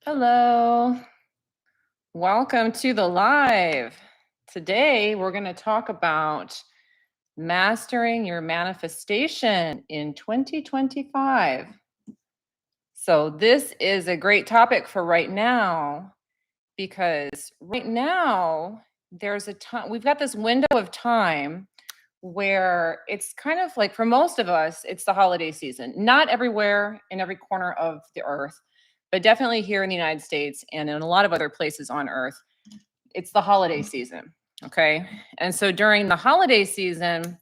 Hello, welcome to the live. Today, we're going to talk about mastering your manifestation in 2025. So, this is a great topic for right now because right now, there's a time, we've got this window of time where it's kind of like for most of us, it's the holiday season. Not everywhere in every corner of the earth, but definitely here in the United States and in a lot of other places on earth, it's the holiday season. Okay. And so during the holiday season,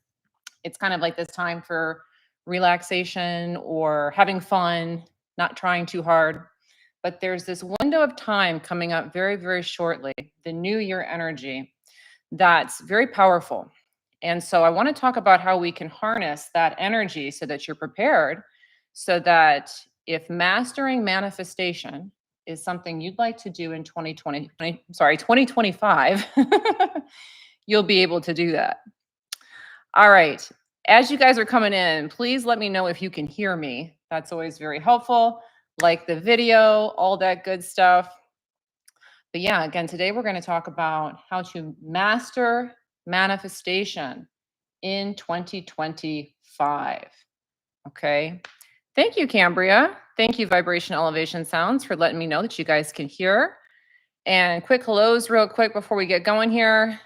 it's kind of like this time for relaxation or having fun, not trying too hard. But there's this window of time coming up very, very shortly, the New Year energy, that's very powerful. And so I want to talk about how we can harness that energy so that you're prepared, so that if mastering manifestation is something you'd like to do in 2025, you'll be able to do that. All right. As you guys are coming in, please let me know if you can hear me. That's always very helpful. Like the video, all that good stuff. But yeah, again, today we're going to talk about how to master manifestation in 2025. Okay. Thank you, Cambria. Thank you, Vibration Elevation Sounds, for letting me know that you guys can hear. And quick hellos, real quick, before we get going here.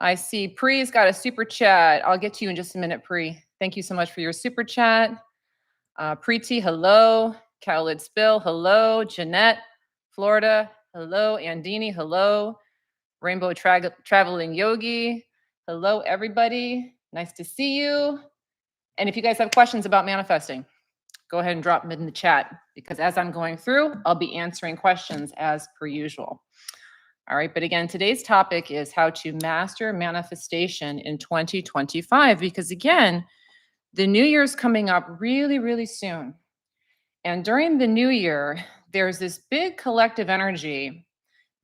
I see Pre's got a super chat. I'll get to you in just a minute, Pre. Thank you so much for your super chat. Preeti, hello. Khalid Spill, hello. Jeanette, Florida, hello. Andini, hello. Rainbow Traveling Yogi, hello, everybody. Nice to see you. And if you guys have questions about manifesting, go ahead and drop them in the chat because as I'm going through, I'll be answering questions as per usual. All right, but again, today's topic is how to master manifestation in 2025 because again, the new year's coming up really, really soon. And during the new year, there's this big collective energy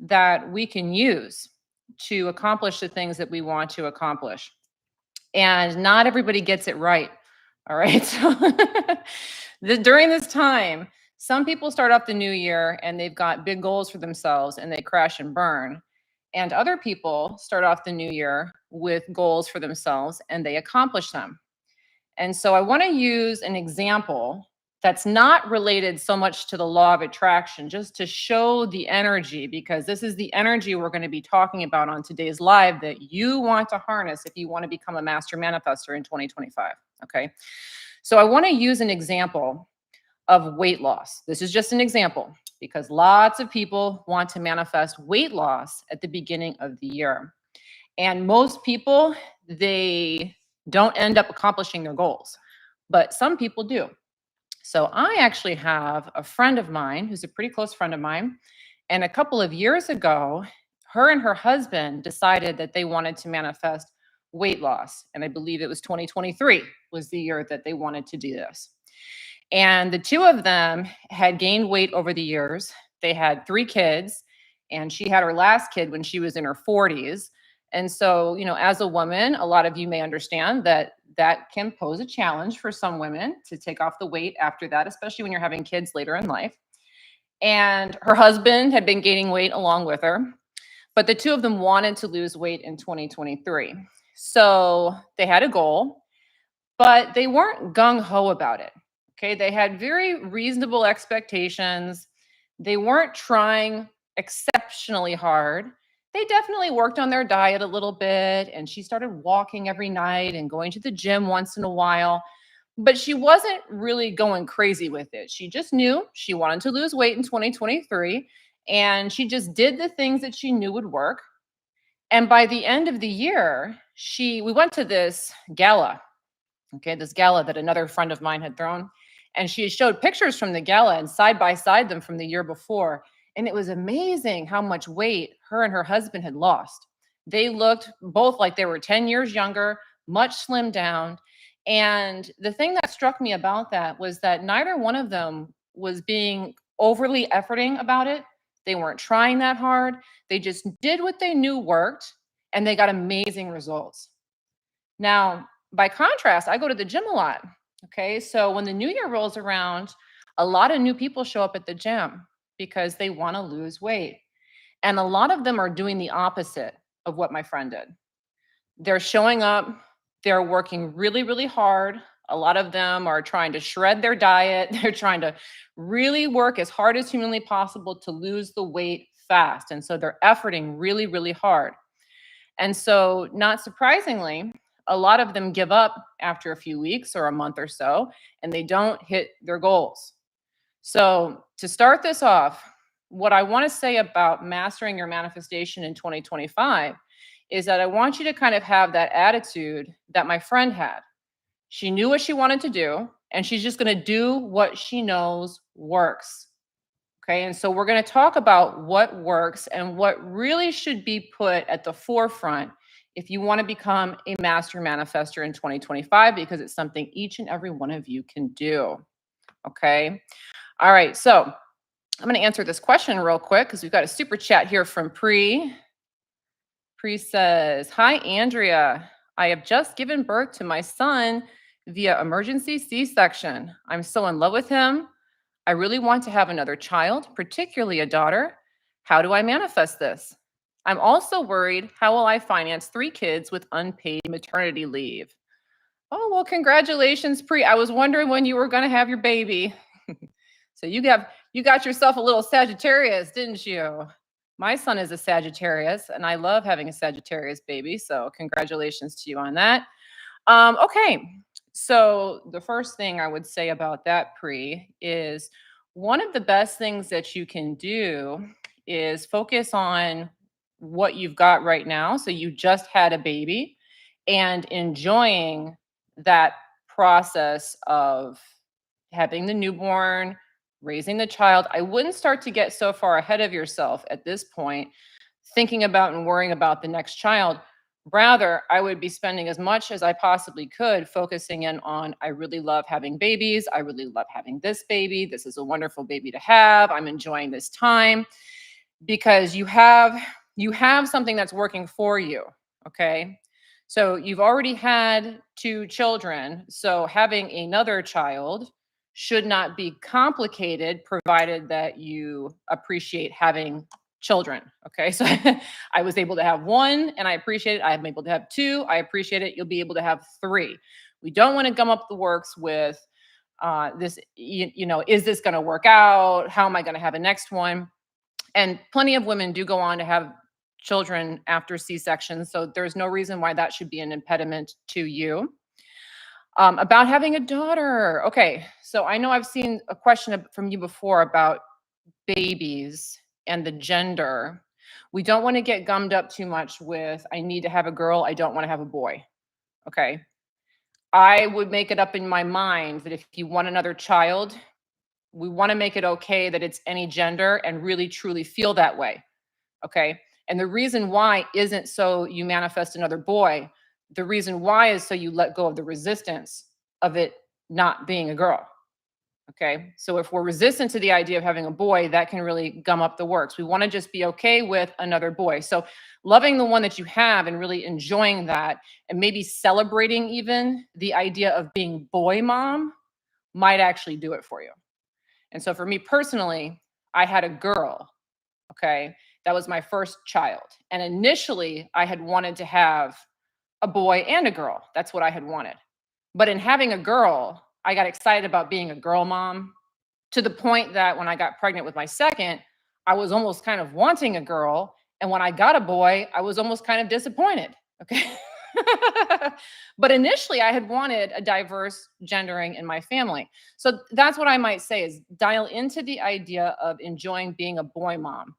that we can use to accomplish the things that we want to accomplish. And not everybody gets it right. All right. So during this time, some people start off the new year and they've got big goals for themselves and they crash and burn. And other people start off the new year with goals for themselves and they accomplish them. And so I want to use an example that's not related so much to the law of attraction, just to show the energy, because this is the energy we're going to be talking about on today's live that you want to harness if you want to become a master manifester in 2025. Okay. So I want to use an example of weight loss. This is just an example because lots of people want to manifest weight loss at the beginning of the year. And most people, they don't end up accomplishing their goals, but some people do. So I actually have a friend of mine who's a pretty close friend of mine. And a couple of years ago, her and her husband decided that they wanted to manifest weight loss. And I believe it was 2023 was the year that they wanted to do this. And the two of them had gained weight over the years. They had 3 kids, and she had her last kid when she was in her 40s. And so, as a woman, a lot of you may understand that that can pose a challenge for some women to take off the weight after that, especially when you're having kids later in life. And her husband had been gaining weight along with her, but the two of them wanted to lose weight in 2023. So they had a goal, but they weren't gung ho about it. Okay. They had very reasonable expectations. They weren't trying exceptionally hard. They definitely worked on their diet a little bit, and she started walking every night and going to the gym once in a while. But she wasn't really going crazy with it. She just knew she wanted to lose weight in 2023, and she just did the things that she knew would work. And by the end of the year, we went to this gala, okay, this gala that another friend of mine had thrown. And she showed pictures from the gala and side by side them from the year before. And it was amazing how much weight her and her husband had lost. They looked both like they were 10 years younger, much slimmed down. And the thing that struck me about that was that neither one of them was being overly efforting about it. They weren't trying that hard. They just did what they knew worked, and they got amazing results. Now, by contrast, I go to the gym a lot. Okay. So when the new year rolls around, a lot of new people show up at the gym because they want to lose weight. And a lot of them are doing the opposite of what my friend did. They're showing up, they're working really, really hard. A lot of them are trying to shred their diet. They're trying to really work as hard as humanly possible to lose the weight fast. And so they're efforting really, really hard. And so, not surprisingly, a lot of them give up after a few weeks or a month or so, and they don't hit their goals. So, to start this off, what I want to say about mastering your manifestation in 2025 is that I want you to kind of have that attitude that my friend had. She knew what she wanted to do, and she's just going to do what she knows works. Okay. And so we're going to talk about what works and what really should be put at the forefront if you want to become a master manifester in 2025, because it's something each and every one of you can do. Okay. All right. So I'm going to answer this question real quick because we've got a super chat here from Pre. Pre says, "Hi, Andrea. I have just given birth to my son via emergency C section. I'm so in love with him. I really want to have another child, particularly a daughter. How do I manifest this? I'm also worried, how will I finance 3 kids with unpaid maternity leave?" Oh, well, congratulations, Pre. I was wondering when you were going to have your baby. So you got yourself a little Sagittarius, didn't you? My son is a Sagittarius, and I love having a Sagittarius baby. So congratulations to you on that. Okay, so the first thing I would say about that, Pre, is one of the best things that you can do is focus on what you've got right now. So you just had a baby and enjoying that process of having the newborn, raising the child. I wouldn't start to get so far ahead of yourself at this point, thinking about and worrying about the next child. Rather, I would be spending as much as I possibly could focusing in on, I really love having babies. I really love having this baby. This is a wonderful baby to have. I'm enjoying this time because you have something that's working for you, okay? So you've already had 2 children, so having another child should not be complicated provided that you appreciate having children, okay? So I was able to have 1 and I appreciate it. I'm able to have 2, I appreciate it. You'll be able to have 3. We don't want to gum up the works with this, is this going to work out? How am I going to have a next one? And plenty of women do go on to have children after C-sections, so there's no reason why that should be an impediment to you. About having a daughter. Okay, so I know I've seen a question from you before about babies and the gender. We don't want to get gummed up too much with, I need to have a girl, I don't want to have a boy. Okay. I would make it up in my mind that if you want another child, we want to make it okay that it's any gender and really truly feel that way. Okay. And the reason why isn't so you manifest another boy. The reason why is so you let go of the resistance of it not being a girl. Okay. So if we're resistant to the idea of having a boy, that can really gum up the works. We want to just be okay with another boy. So loving the one that you have and really enjoying that and maybe celebrating even the idea of being boy mom might actually do it for you. And so for me personally, I had a girl. Okay. That was my first child. And initially, I had wanted to have a boy and a girl. That's what I had wanted. But in having a girl, I got excited about being a girl mom to the point that when I got pregnant with my second, I was almost kind of wanting a girl. And when I got a boy, I was almost kind of disappointed. Okay. But initially, I had wanted a diverse gendering in my family. So that's what I might say is dial into the idea of enjoying being a boy mom,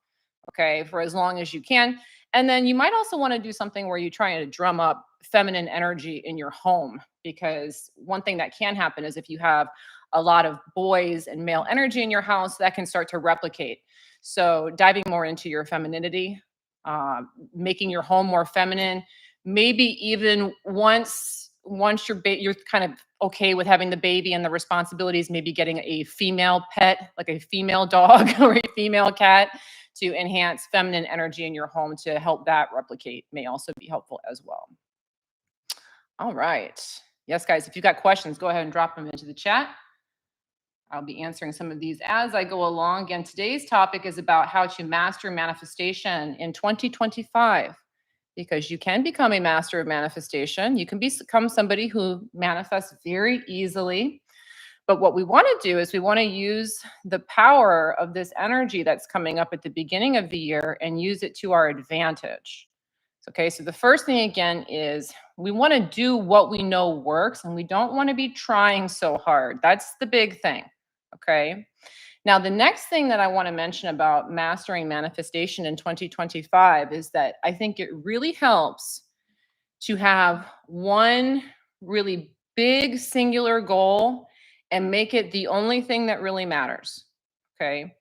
okay, for as long as you can. And then you might also want to do something where you're trying to drum up feminine energy in your home, because one thing that can happen is if you have a lot of boys and male energy in your house, that can start to replicate. So diving more into your femininity, making your home more feminine, maybe even once you're kind of okay with having the baby and the responsibilities, maybe getting a female pet, like a female dog or a female cat, to enhance feminine energy in your home to help that replicate may also be helpful as well. All right. Yes, guys, if you've got questions, go ahead and drop them into the chat. I'll be answering some of these as I go along. Again, today's topic is about how to master manifestation in 2025, because you can become a master of manifestation. You can become somebody who manifests very easily. But what we want to do is we want to use the power of this energy that's coming up at the beginning of the year and use it to our advantage. Okay, so the first thing again is we want to do what we know works and we don't want to be trying so hard. That's the big thing. Okay. Now, the next thing that I want to mention about mastering manifestation in 2025 is that I think it really helps to have one really big singular goal and make it the only thing that really matters. Okay.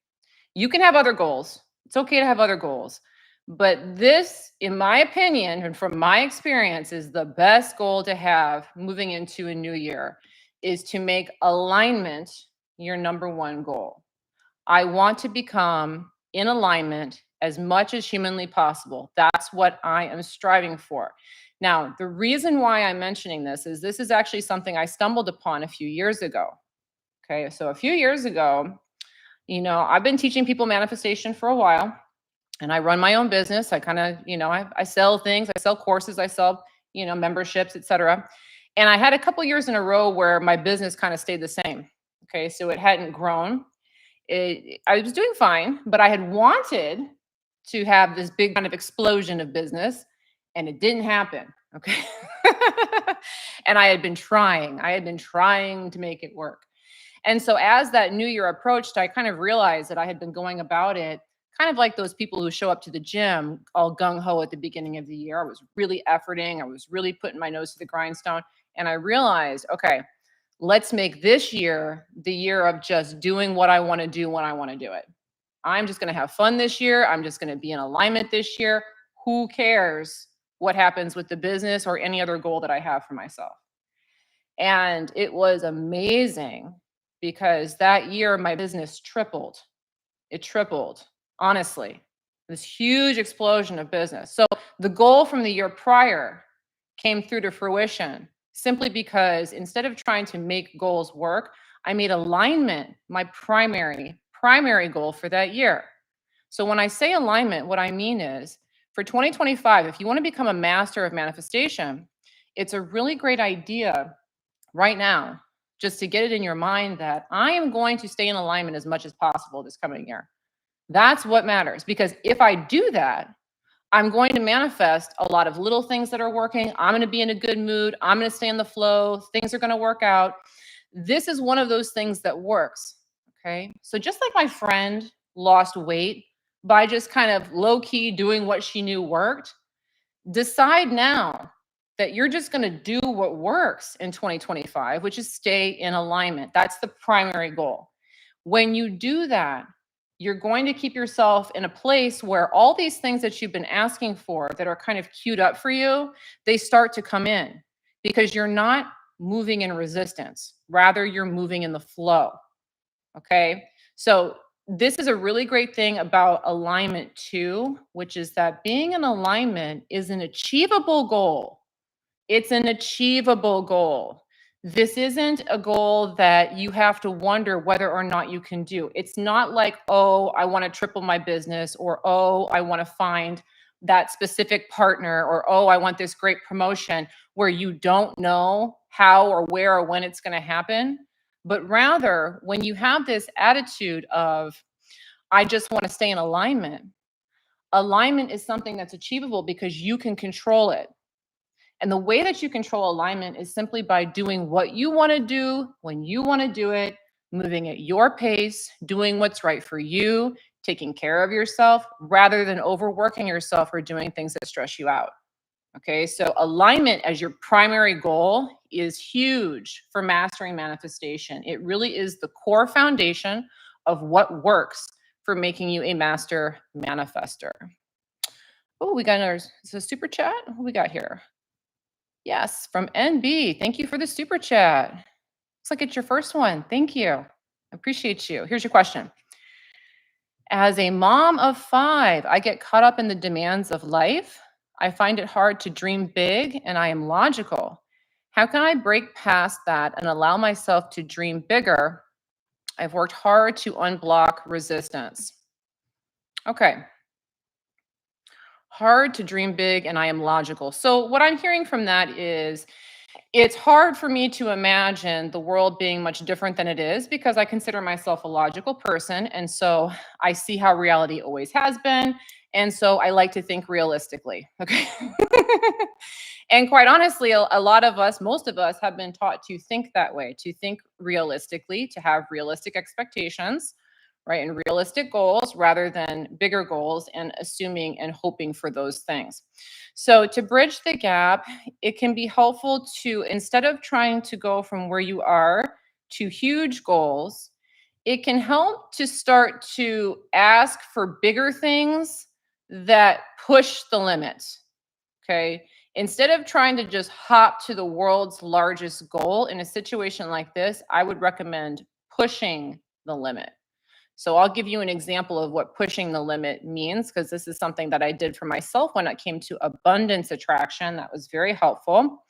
You can have other goals. It's okay to have other goals. But this, in my opinion, and from my experience, is the best goal to have moving into a new year is to make alignment your number one goal. I want to become in alignment as much as humanly possible. That's what I am striving for. Now, the reason why I'm mentioning this is actually something I stumbled upon a few years ago. Okay, so a few years ago, I've been teaching people manifestation for a while and I run my own business. I kind of, I sell things, I sell courses, I sell, memberships, etc. And I had a couple years in a row where my business kind of stayed the same. Okay, so it hadn't grown. I was doing fine, but I had wanted to have this big kind of explosion of business and it didn't happen. Okay. And I had been trying to make it work. And so as that new year approached, I kind of realized that I had been going about it kind of like those people who show up to the gym all gung ho at the beginning of the year. I was really efforting, I was really putting my nose to the grindstone. And I realized, okay, let's make this year the year of just doing what I want to do when I want to do it. I'm just going to have fun this year. I'm just going to be in alignment this year. Who cares what happens with the business or any other goal that I have for myself? And it was amazing because that year my business tripled. It tripled, honestly. This huge explosion of business. So the goal from the year prior came through to fruition simply because instead of trying to make goals work, I made alignment my primary goal for that year. So when I say alignment, what I mean is for 2025, if you want to become a master of manifestation, it's a really great idea right now just to get it in your mind that I am going to stay in alignment as much as possible this coming year. That's what matters, because if I do that, I'm going to manifest a lot of little things that are working. I'm going to be in a good mood. I'm going to stay in the flow. Things are going to work out. This is one of those things that works. Okay. So just like my friend lost weight by just kind of low key doing what she knew worked, decide now that you're just going to do what works in 2025, which is stay in alignment. That's the primary goal. When you do that, you're going to keep yourself in a place where all these things that you've been asking for that are kind of queued up for you, they start to come in because you're not moving in resistance. Rather, you're moving in the flow. Okay. So this is a really great thing about alignment too, which is that being in alignment is an achievable goal. It's an achievable goal. This isn't a goal that you have to wonder whether or not you can do. It's not like, oh, I want to triple my business, or oh, I want to find that specific partner, or oh, I want this great promotion, where you don't know how or where or when it's going to happen. But rather, when you have this attitude of, I just want to stay in alignment, alignment is something that's achievable because you can control it. And the way that you control alignment is simply by doing what you want to do when you want to do it, moving at your pace, doing what's right for you, taking care of yourself rather than overworking yourself or doing things that stress you out. Okay, so alignment as your primary goal is huge for mastering manifestation. It really is the core foundation of what works for making you a master manifester. Oh, we got another, is a super chat? What we got here? Yes, from NB. Thank you for the super chat. Looks like it's your first one. Thank you. I appreciate you. Here's your question. As a mom of 5, I get caught up in the demands of life. I find it hard to dream big and I am logical. How can I break past that and allow myself to dream bigger I've worked hard to unblock resistance. Okay. Hard to dream big, and I am logical. So, what I'm hearing from that is it's hard for me to imagine the world being much different than it is because I consider myself a logical person. And so I see how reality always has been. And so I like to think realistically. Okay. And quite honestly, a lot of us, most of us, have been taught to think that way, to think realistically, to have realistic expectations, right? And realistic goals rather than bigger goals and assuming and hoping for those things. So, to bridge the gap, it can be helpful to, instead of trying to go from where you are to huge goals, it can help to start to ask for bigger things that push the limit. Okay. Instead of trying to just hop to the world's largest goal in a situation like this, I would recommend pushing the limit. So I'll give you an example of what pushing the limit means, because this is something that I did for myself when it came to abundance attraction. That was very helpful.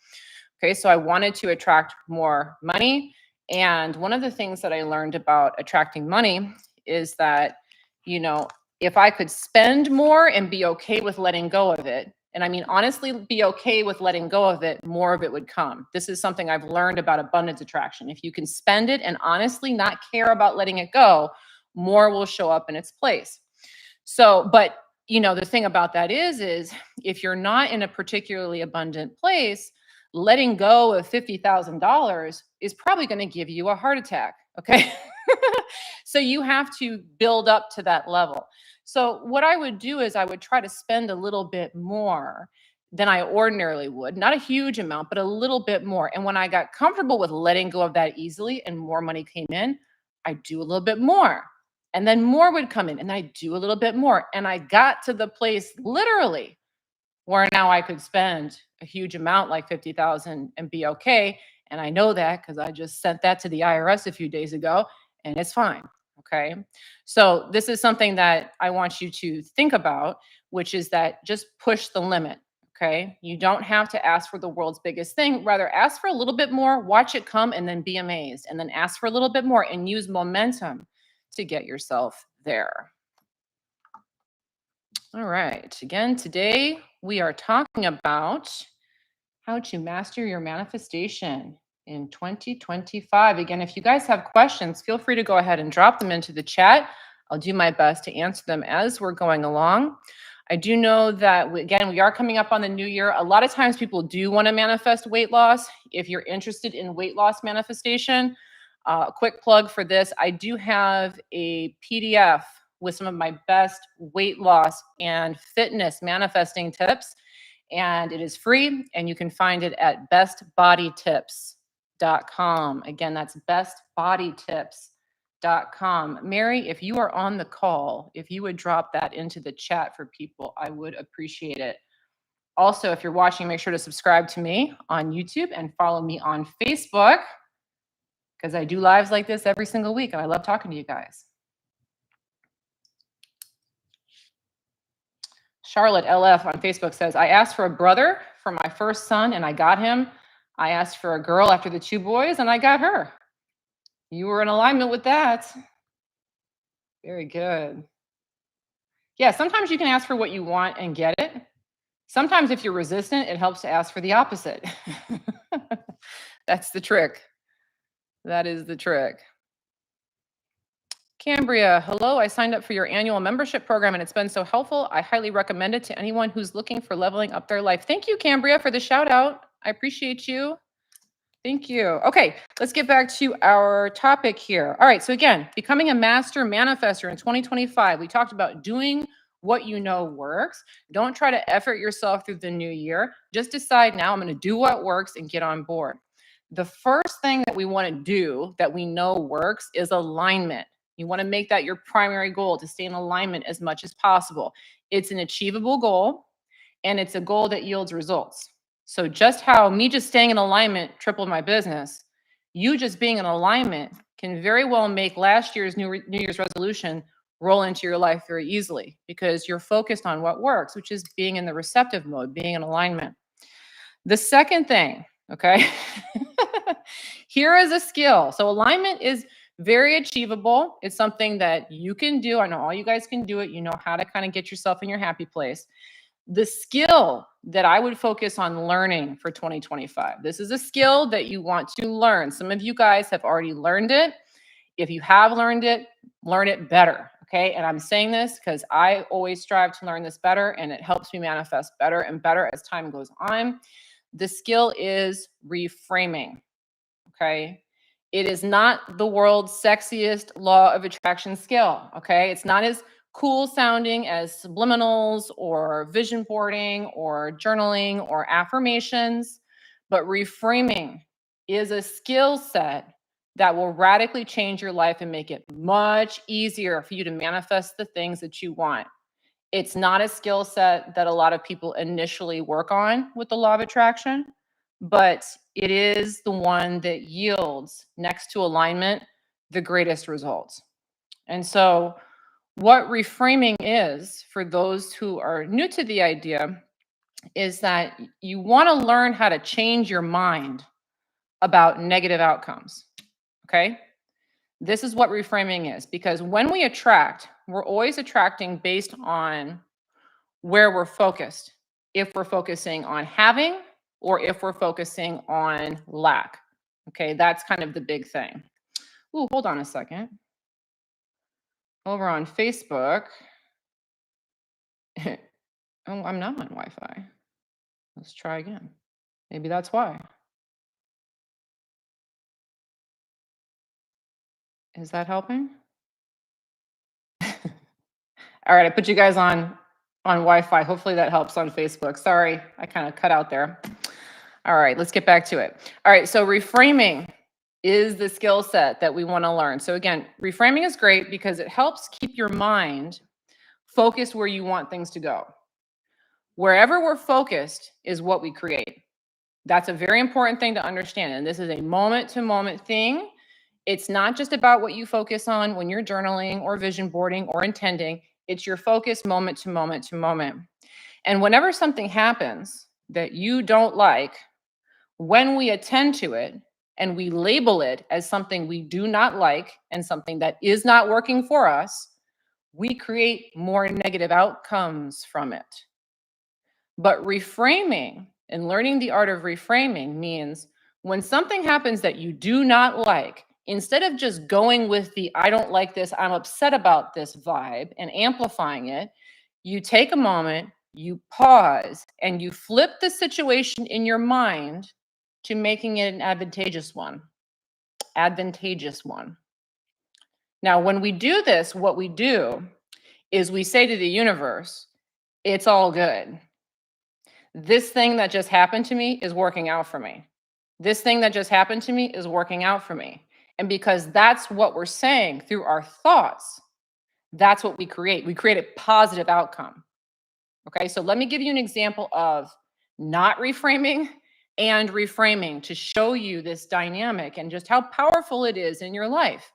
Okay, so I wanted to attract more money. And one of the things that I learned about attracting money is that, you know, if I could spend more and be okay with letting go of it, and I mean, honestly, be okay with letting go of it, more of it would come. This is something I've learned about abundance attraction. If you can spend it and honestly not care about letting it go, more will show up in its place. So, but the thing about that is if you're not in a particularly abundant place, letting go of $50,000 is probably going to give you a heart attack. Okay. So you have to build up to that level. So what I would do is I would try to spend a little bit more than I ordinarily would, not a huge amount, but a little bit more. And when I got comfortable with letting go of that easily and more money came in, I do a little bit more. And then more would come in and I do a little bit more. And I got to the place literally where now I could spend a huge amount like 50,000 and be okay. And I know that because I just sent that to the IRS a few days ago and it's fine. Okay. So this is something that I want you to think about, which is that just push the limit. Okay. You don't have to ask for the world's biggest thing. Rather, ask for a little bit more, watch it come, and then be amazed. And then ask for a little bit more and use momentum to get yourself there. All right. Again, today we are talking about how to master your manifestation in 2025. Again, if you guys have questions, feel free to go ahead and drop them into the chat. I'll do my best to answer them as we're going along. I do know that, we are coming up on the new year. A lot of times people do want to manifest weight loss. If you're interested in weight loss manifestation, a quick plug for this, I do have a PDF with some of my best weight loss and fitness manifesting tips. And it is free, and you can find it at bestbodytips.com. Again, that's bestbodytips.com. Mary, if you are on the call, if you would drop that into the chat for people, I would appreciate it. Also, if you're watching, make sure to subscribe to me on YouTube and follow me on Facebook, because I do lives like this every single week, and I love talking to you guys. Charlotte LF on Facebook says, I asked for a brother for my first son and I got him. I asked for a girl after the two boys and I got her. You were in alignment with that. Very good. Yeah, sometimes you can ask for what you want and get it. Sometimes if you're resistant, it helps to ask for the opposite. That's the trick. That is the trick. Cambria, hello. I signed up for your annual membership program and it's been so helpful. I highly recommend it to anyone who's looking for leveling up their life. Thank you, Cambria, for the shout out. I appreciate you. Thank you. Okay, let's get back to our topic here. All right, so again, becoming a master manifester in 2025. We talked about doing what you know works. Don't try to effort yourself through the new year. Just decide now, I'm going to do what works and get on board. The first thing that we want to do that we know works is alignment. You want to make that your primary goal, to stay in alignment as much as possible. It's an achievable goal, and it's a goal that yields results. So just how me just staying in alignment tripled my business, you just being in alignment can very well make last year's New Year's resolution roll into your life very easily, because you're focused on what works, which is being in the receptive mode, being in alignment. The second thing, okay, here is a skill. So alignment is Very achievable. It's something that you can do. I know all you guys can do it. You know how to kind of get yourself in your happy place. The skill that I would focus on learning for 2025. This is a skill that you want to learn. Some of you guys have already learned it. If you have learned it, learn it better. Okay. And I'm saying this because I always strive to learn this better, and it helps me manifest better and better as time goes on. The skill is reframing. Okay. It is not the world's sexiest law of attraction skill. Okay. It's not as cool sounding as subliminals or vision boarding or journaling or affirmations, but reframing is a skill set that will radically change your life and make it much easier for you to manifest the things that you want. It's not a skill set that a lot of people initially work on with the law of attraction, but it is the one that yields, next to alignment, the greatest results. And so, what reframing is, for those who are new to the idea, is that you want to learn how to change your mind about negative outcomes. Okay? This is what reframing is, because when we attract, we're always attracting based on where we're focused. If we're focusing on having, or if we're focusing on lack. Okay, that's kind of the big thing. Ooh, hold on a second. Over on Facebook. Oh, I'm not on Wi-Fi. Let's try again. Maybe that's why. Is that helping? All right, I put you guys on Wi-Fi. Hopefully that helps on Facebook. Sorry, I kind of cut out there. All right, let's get back to it. All right, so reframing is the skill set that we want to learn. So again, reframing is great because it helps keep your mind focused where you want things to go. Wherever we're focused is what we create. That's a very important thing to understand. And this is a moment to moment thing. It's not just about what you focus on when you're journaling or vision boarding or intending. It's your focus moment to moment to moment. And whenever something happens that you don't like, when we attend to it and we label it as something we do not like and something that is not working for us, we create more negative outcomes from it. But reframing and learning the art of reframing means when something happens that you do not like, instead of just going with the I don't like this, I'm upset about this vibe and amplifying it, you take a moment, you pause, and you flip the situation in your mind to making it an advantageous one. Advantageous one. Now, when we do this, what we do is we say to the universe, it's all good. This thing that just happened to me is working out for me. This thing that just happened to me is working out for me. And because that's what we're saying through our thoughts, that's what we create. We create a positive outcome. Okay, so let me give you an example of not reframing and reframing to show you this dynamic and just how powerful it is in your life.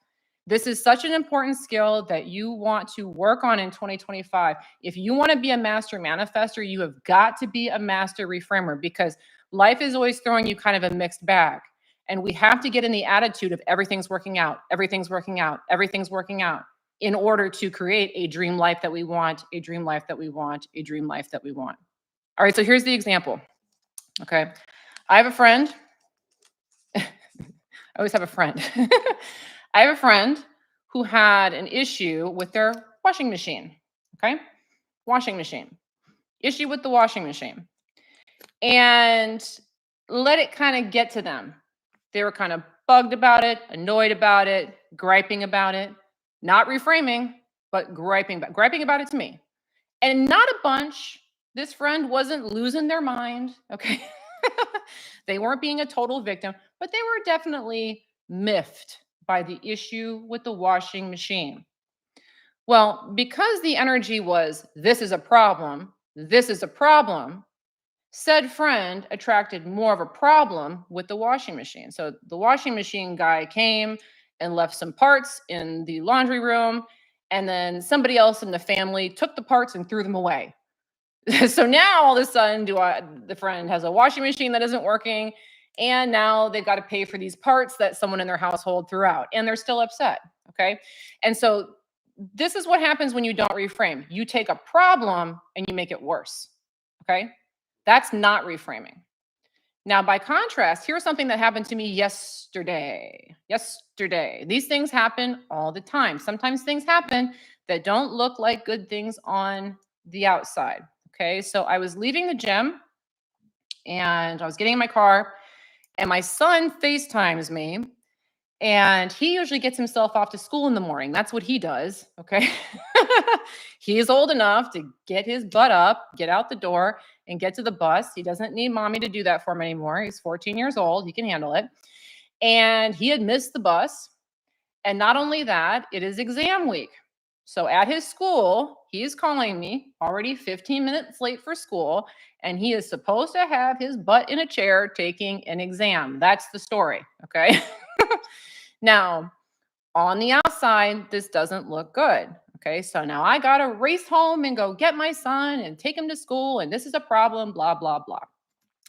This is such an important skill that you want to work on in 2025. If you want to be a master manifester, you have got to be a master reframer, because life is always throwing you kind of a mixed bag. And we have to get in the attitude of everything's working out, everything's working out, everything's working out, in order to create a dream life that we want, a dream life that we want, a dream life that we want. All right, so here's the example. Okay. I have a friend. I always have a friend. I have a friend who had an issue with their washing machine. Okay. Washing machine. Issue with the washing machine. And let it kind of get to them. They were kind of bugged about it, annoyed about it, griping about it. Not reframing, but griping about it to me. And not a bunch. This friend wasn't losing their mind. Okay. They weren't being a total victim, but they were definitely miffed by the issue with the washing machine. Well, because the energy was, this is a problem, said friend attracted more of a problem with the washing machine. So the washing machine guy came and left some parts in the laundry room, and then somebody else in the family took the parts and threw them away. So now all of a sudden, the friend has a washing machine that isn't working, And now they've got to pay for these parts that someone in their household threw out, and they're still upset. Okay. And so this is what happens when you don't reframe. You take a problem and you make it worse. Okay. That's not reframing. Now, by contrast, here's something that happened to me yesterday. Yesterday. These things happen all the time. Sometimes things happen that don't look like good things on the outside. Okay. So I was leaving the gym and I was getting in my car, and my son FaceTimes me, and he usually gets himself off to school in the morning. That's what he does. Okay. He's old enough to get his butt up, get out the door, and get to the bus. He doesn't need mommy to do that for him anymore. He's 14 years old. He can handle it. And he had missed the bus. And not only that, it is exam week. So at his school, he is calling me already 15 minutes late for school, and he is supposed to have his butt in a chair taking an exam. That's the story. Okay. Now, on the outside, this doesn't look good. Okay. So now I got to race home and go get my son and take him to school. And this is a problem, blah, blah, blah.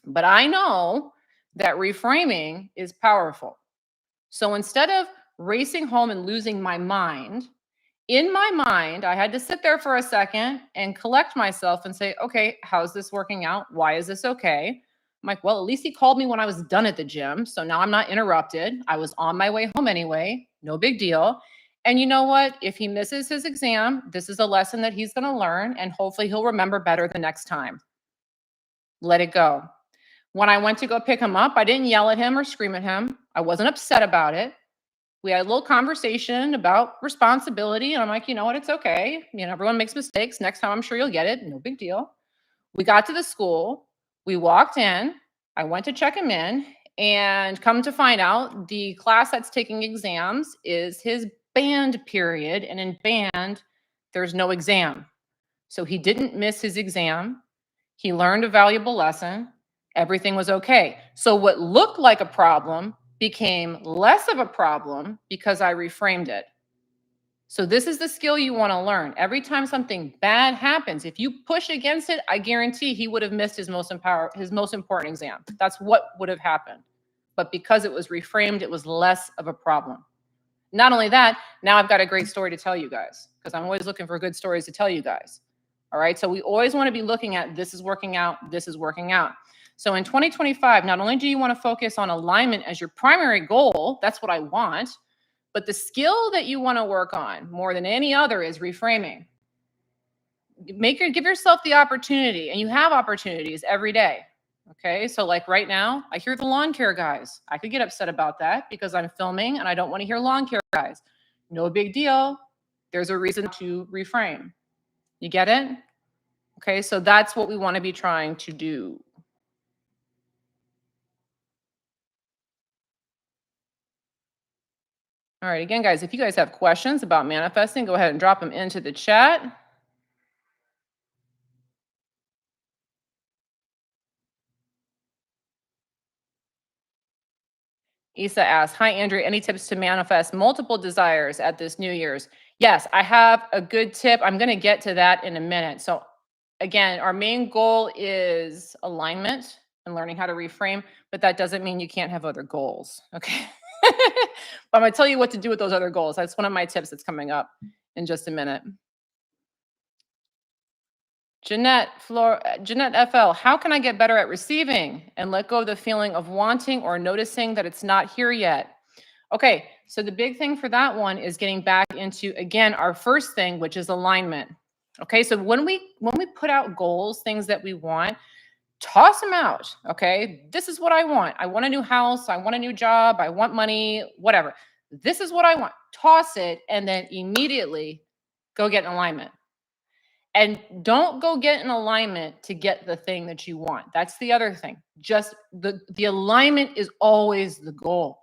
But I know that reframing is powerful. So instead of racing home and losing my mind, in my mind, I had to sit there for a second and collect myself and say, okay, how's this working out? Why is this okay? I'm like, well, at least he called me when I was done at the gym. So now I'm not interrupted. I was on my way home anyway. No big deal. And you know what? If he misses his exam, this is a lesson that he's going to learn, and hopefully he'll remember better the next time. Let it go. When I went to go pick him up, I didn't yell at him or scream at him. I wasn't upset about it. We had a little conversation about responsibility. And I'm like, you know what? It's okay. You know, everyone makes mistakes. Next time, I'm sure you'll get it. No big deal. We got to the school. We walked in. I went to check him in. And come to find out, the class that's taking exams is his band period. And in band, there's no exam. So he didn't miss his exam. He learned a valuable lesson. Everything was okay. So what looked like a problem became less of a problem because I reframed it. So this is the skill you want to learn. Every time something bad happens, if you push against it, I guarantee he would have missed his most important exam. That's what would have happened. But because it was reframed, it was less of a problem. Not only that, now I've got a great story to tell you guys, because I'm always looking for good stories to tell you guys. All right. So we always want to be looking at this is working out. This is working out. So in 2025, not only do you want to focus on alignment as your primary goal, that's what I want, but the skill that you want to work on more than any other is reframing. Give yourself the opportunity, and you have opportunities every day. Okay. So like right now, I hear the lawn care guys. I could get upset about that because I'm filming and I don't want to hear lawn care guys. No big deal. There's a reason to reframe. You get it? Okay. So that's what we want to be trying to do. All right, again, guys, if you guys have questions about manifesting, go ahead and drop them into the chat. Isa asks, hi, Andrea, any tips to manifest multiple desires at this New Year's? Yes, I have a good tip. I'm going to get to that in a minute. So again, our main goal is alignment and learning how to reframe, but that doesn't mean you can't have other goals. Okay. But I'm going to tell you what to do with those other goals. That's one of my tips that's coming up in just a minute. Jeanette FL, how can I get better at receiving and let go of the feeling of wanting or noticing that it's not here yet? Okay, so the big thing for that one is getting back into, again, our first thing, which is alignment. Okay, so when we put out goals, things that we want, toss them out. Okay, this is what I want. I want a new house. I want a new job. I want money, whatever. This is what I want. Toss it and then immediately go get in alignment. And don't go get in alignment to get the thing that you want. That's the other thing. Just the alignment is always the goal.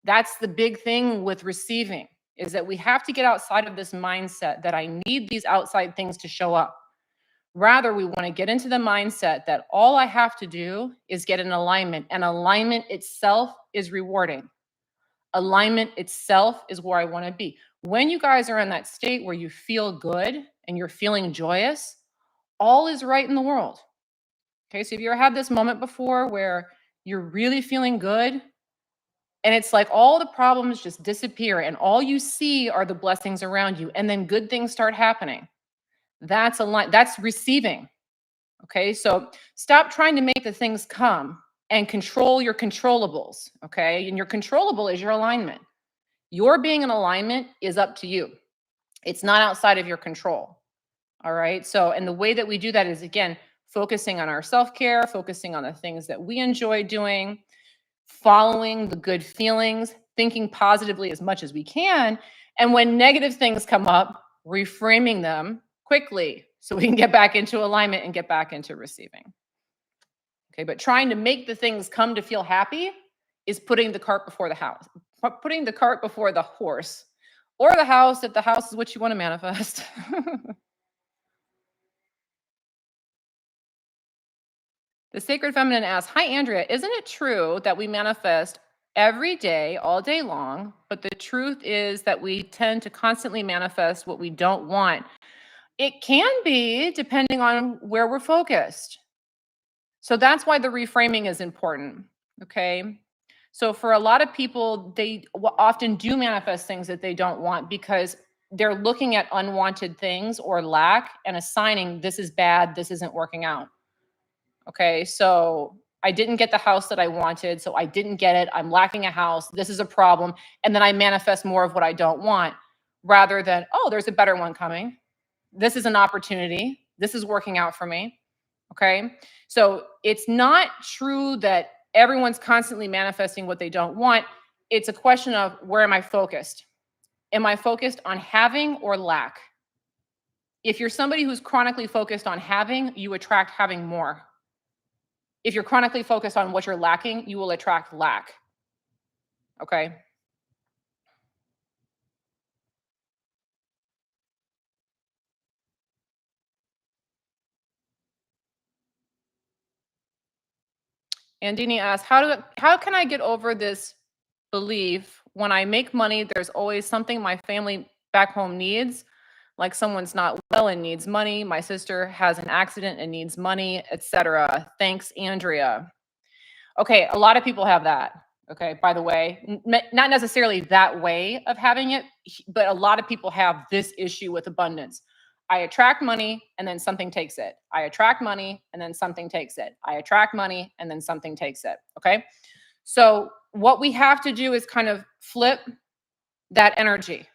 That's the big thing with receiving, is that we have to get outside of this mindset that I need these outside things to show up. Rather, we want to get into the mindset that all I have to do is get in alignment, and alignment itself is rewarding. Alignment itself is where I want to be. When you guys are in that state where you feel good and you're feeling joyous, all is right in the world. Okay, so have you ever had this moment before where you're really feeling good, and it's like all the problems just disappear and all you see are the blessings around you, and then good things start happening. That's receiving. Okay? So stop trying to make the things come and control your controllables, okay? And your controllable is your alignment. Your being in alignment is up to you. It's not outside of your control. All right? So, and the way that we do that is, again, focusing on our self-care, focusing on the things that we enjoy doing, following the good feelings, thinking positively as much as we can. And when negative things come up, reframing them quickly so we can get back into alignment and get back into receiving. Okay, but trying to make the things come to feel happy is putting the cart before the house, putting the cart before the horse, or the house if the house is what you want to manifest. The Sacred Feminine asks, "Hi, Andrea. Isn't it true that we manifest every day, all day long, but the truth is that we tend to constantly manifest what we don't want?" It can be, depending on where we're focused. So that's why the reframing is important. Okay. So for a lot of people, they often do manifest things that they don't want because they're looking at unwanted things or lack and assigning this is bad, this isn't working out. Okay, so I didn't get the house that I wanted, so I didn't get it. I'm lacking a house. This is a problem. And then I manifest more of what I don't want rather than, oh, there's a better one coming. This is an opportunity. This is working out for me. Okay, so it's not true that everyone's constantly manifesting what they don't want. It's a question of where am I focused? Am I focused on having or lack? If you're somebody who's chronically focused on having, you attract having more. If you're chronically focused on what you're lacking, you will attract lack. Okay. Andini asks, how can I get over this belief when I make money, there's always something my family back home needs, like someone's not well and needs money, my sister has an accident and needs money, etc. Thanks, Andrea. Okay, a lot of people have that. Okay, by the way, not necessarily that way of having it, but a lot of people have this issue with abundance. I attract money and then something takes it. I attract money and then something takes it. I attract money and then something takes it. Okay, so what we have to do is kind of flip that energy.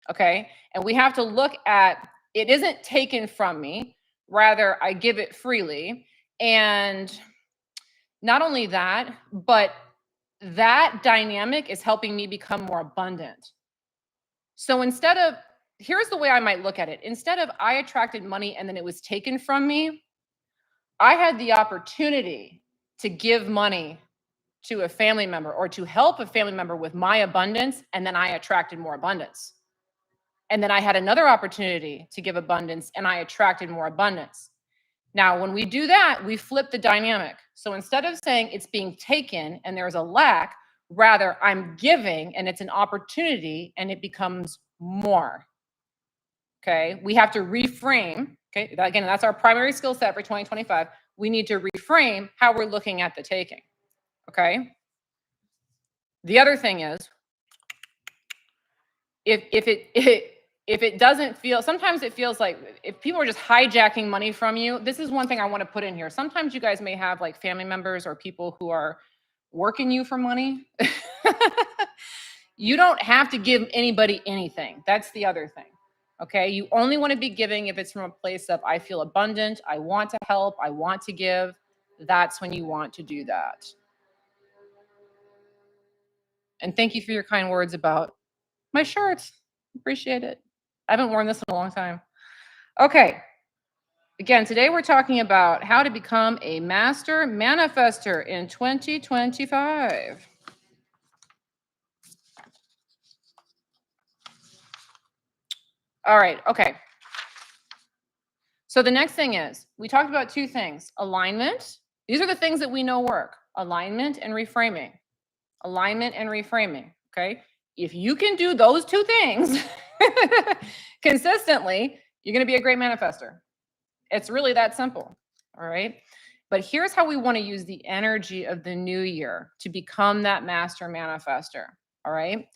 Okay, and we have to look at it isn't taken from me, rather, I give it freely. And not only that, but that dynamic is helping me become more abundant. So instead of, here's the way I might look at it. Instead of I attracted money and then it was taken from me, I had the opportunity to give money to a family member or to help a family member with my abundance, and then I attracted more abundance. And then I had another opportunity to give abundance and I attracted more abundance. Now, when we do that, we flip the dynamic. So instead of saying it's being taken and there's a lack, rather I'm giving and it's an opportunity and it becomes more. Okay. We have to reframe. Okay. Again, that's our primary skill set for 2025. We need to reframe how we're looking at the taking. Okay. The other thing is, if it doesn't feel, sometimes it feels like if people are just hijacking money from you, this is one thing I want to put in here. Sometimes you guys may have like family members or people who are working you for money. You don't have to give anybody anything. That's the other thing. Okay. You only want to be giving if it's from a place of I feel abundant, I want to help, I want to give. That's when you want to do that. And thank you for your kind words about my shirts. Appreciate it. I haven't worn this in a long time. Okay. Again, today we're talking about how to become a master manifester in 2025. All right. Okay. So the next thing is we talked about two things: alignment. These are the things that we know work: alignment and reframing. Alignment and reframing. Okay. If you can do those two things consistently, you're going to be a great manifester. It's really that simple. All right. But here's how we want to use the energy of the new year to become that master manifester. All right.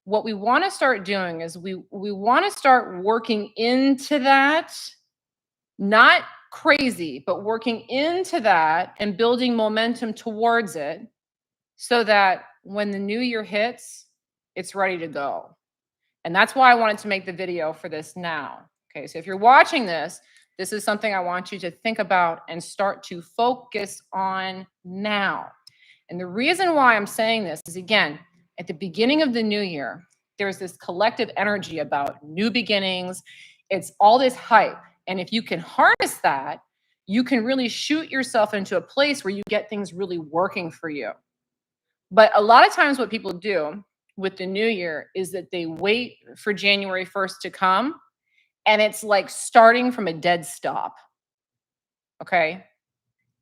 What we want to start doing is we want to start working into that, not crazy, but working into that and building momentum towards it so that when the new year hits, it's ready to go. And that's why I wanted to make the video for this now. Okay, so if you're watching this, this is something I want you to think about and start to focus on now. And the reason why I'm saying this is, again, at the beginning of the new year, there's this collective energy about new beginnings. It's all this hype. And if you can harness that, you can really shoot yourself into a place where you get things really working for you. But a lot of times, what people do with the new year is that they wait for January 1st to come, and it's like starting from a dead stop. Okay.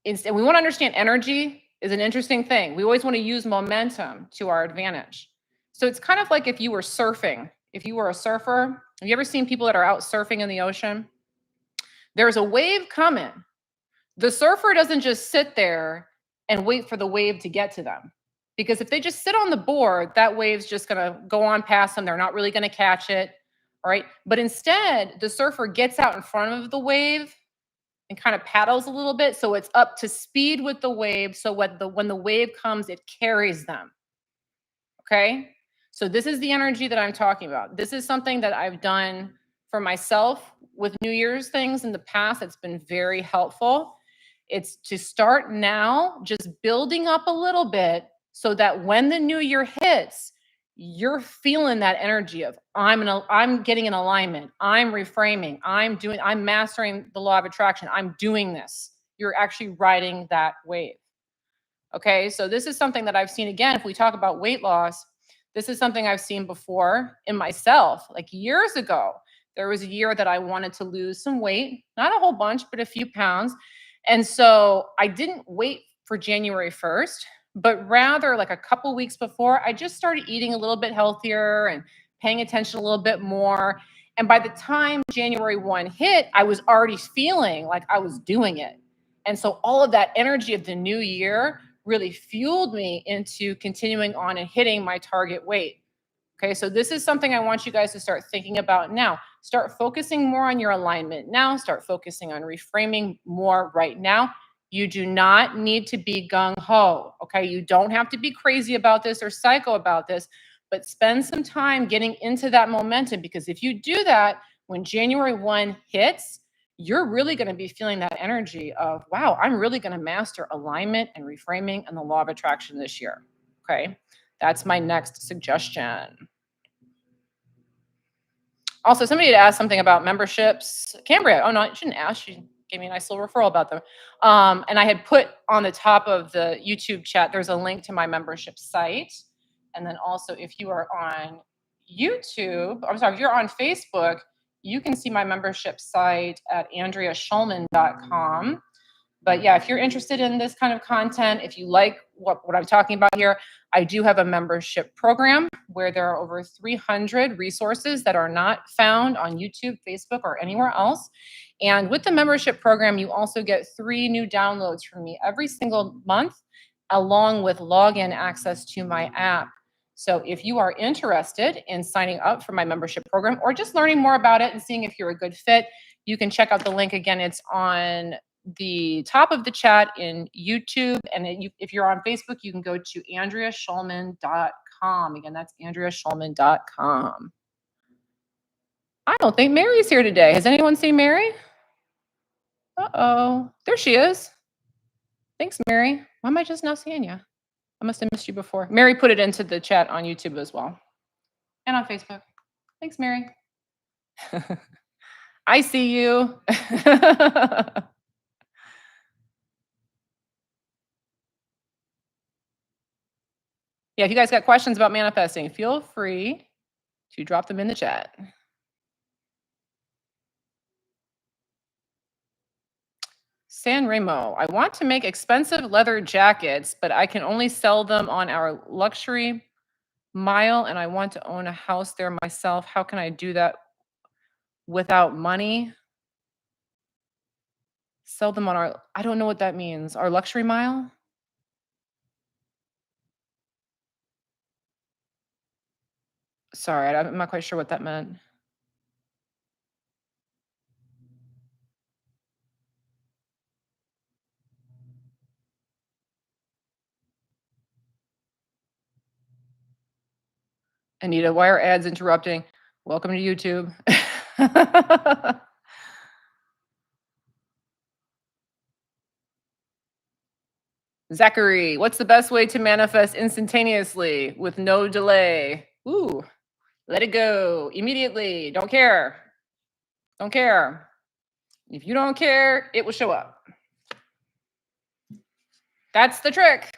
And we want to understand energy is an interesting thing. We always want to use momentum to our advantage. So it's kind of like if you were surfing. If you were a surfer, have you ever seen people that are out surfing in the ocean? There's a wave coming. The surfer doesn't just sit there and wait for the wave to get to them. Because if they just sit on the board, that wave's just going to go on past them. They're not really going to catch it. All right. But instead, the surfer gets out in front of the wave and kind of paddles a little bit so it's up to speed with the wave. So when the wave comes, it carries them. Okay. So this is the energy that I'm talking about. This is something that I've done for myself with New Year's things in the past. It's been very helpful. It's to start now, just building up a little bit so that when the new year hits, you're feeling that energy of I'm getting in alignment. I'm reframing. I'm mastering the law of attraction. I'm doing this. You're actually riding that wave. Okay, so this is something that I've seen again. If we talk about weight loss, this is something I've seen before in myself. Like years ago, there was a year that I wanted to lose some weight, not a whole bunch, but a few pounds. And so I didn't wait for January 1st, but rather like a couple weeks before, I just started eating a little bit healthier and paying attention a little bit more. And by the time January 1 hit, I was already feeling like I was doing it. And so all of that energy of the new year really fueled me into continuing on and hitting my target weight. Okay, so this is something I want you guys to start thinking about now. Start focusing more on your alignment now. Start focusing on reframing more right now. You do not need to be gung ho. Okay, you don't have to be crazy about this or psycho about this, but spend some time getting into that momentum, because if you do that, when January 1 hits, you're really going to be feeling that energy of, wow, I'm really going to master alignment and reframing and the law of attraction this year. Okay, that's my next suggestion. Also, somebody had asked something about memberships. Cambria, oh no, I shouldn't ask. She gave me a nice little referral about them. And I had put on the top of the YouTube chat, there's a link to my membership site. And then also, if you are on YouTube, I'm sorry, if you're on Facebook, you can see my membership site at andreaschulman.com. But yeah, if you're interested in this kind of content, if you like what I'm talking about here, I do have a membership program where there are over 300 resources that are not found on YouTube, Facebook, or anywhere else. And with the membership program, you also get 3 new downloads from me every single month, along with login access to my app. So if you are interested in signing up for my membership program or just learning more about it and seeing if you're a good fit, you can check out the link. Again, it's on the top of the chat in YouTube. And if you're on Facebook, you can go to andreaschulman.com. Again, that's andreaschulman.com. I don't think Mary's here today. Has anyone seen Mary? Uh-oh. There she is. Thanks, Mary. Why am I just now seeing you? I must have missed you before. Mary put it into the chat on YouTube as well. And on Facebook. Thanks, Mary. I see you. Yeah, if you guys got questions about manifesting, feel free to drop them in the chat. San Remo, I want to make expensive leather jackets, but I can only sell them on our luxury mile, and I want to own a house there myself. How can I do that without money? Sell them on our, I don't know what that means. Our luxury mile? Sorry, I'm not quite sure what that meant. Anita, why are ads interrupting? Welcome to YouTube. Zachary, what's the best way to manifest instantaneously with no delay? Ooh, let it go immediately. Don't care. Don't care. If you don't care, it will show up. That's the trick.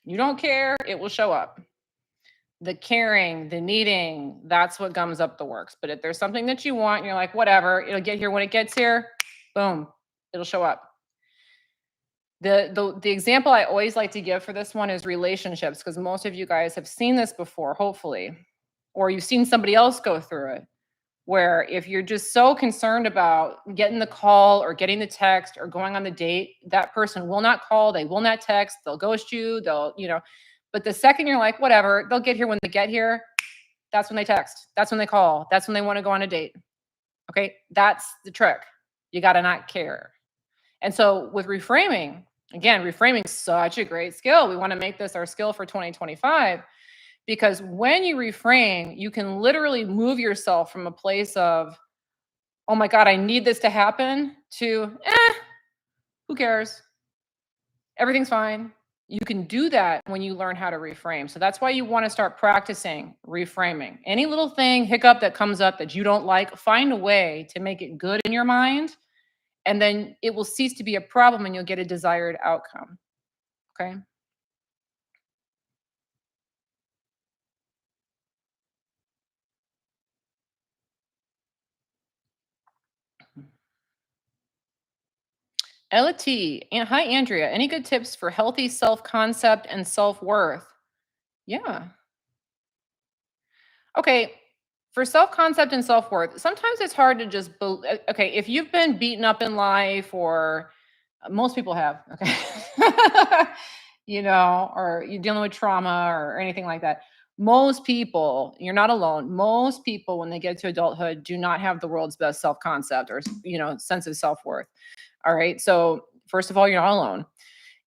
You don't care, it will show up. The caring, the needing, that's what gums up the works. But if there's something that you want, and you're like, whatever, it'll get here when it gets here, boom, it'll show up. The example I always like to give for this one is relationships, because most of you guys have seen this before, hopefully, or you've seen somebody else go through it, where if you're just so concerned about getting the call or getting the text or going on the date, that person will not call, they will not text, they'll ghost you, but the second you're like, whatever, they'll get here when they get here, that's when they text, that's when they call, that's when they want to go on a date. Okay, that's the trick. You got to not care. And so with reframing, again, reframing is such a great skill. We want to make this our skill for 2025, because when you reframe, you can literally move yourself from a place of, oh my God, I need this to happen, to, who cares? Everything's fine. You can do that when you learn how to reframe. So that's why you want to start practicing reframing. Any little thing, hiccup that comes up that you don't like, find a way to make it good in your mind, and then it will cease to be a problem and you'll get a desired outcome. Okay. Ella T. And hi, Andrea. Any good tips for healthy self-concept and self-worth? Yeah. Okay. For self-concept and self-worth, sometimes it's hard to just okay, if you've been beaten up in life, or most people have, okay. Or you're dealing with trauma or anything like that. Most people, you're not alone. Most people, when they get to adulthood, do not have the world's best self-concept or, sense of self-worth. All right. So first of all, you're not alone.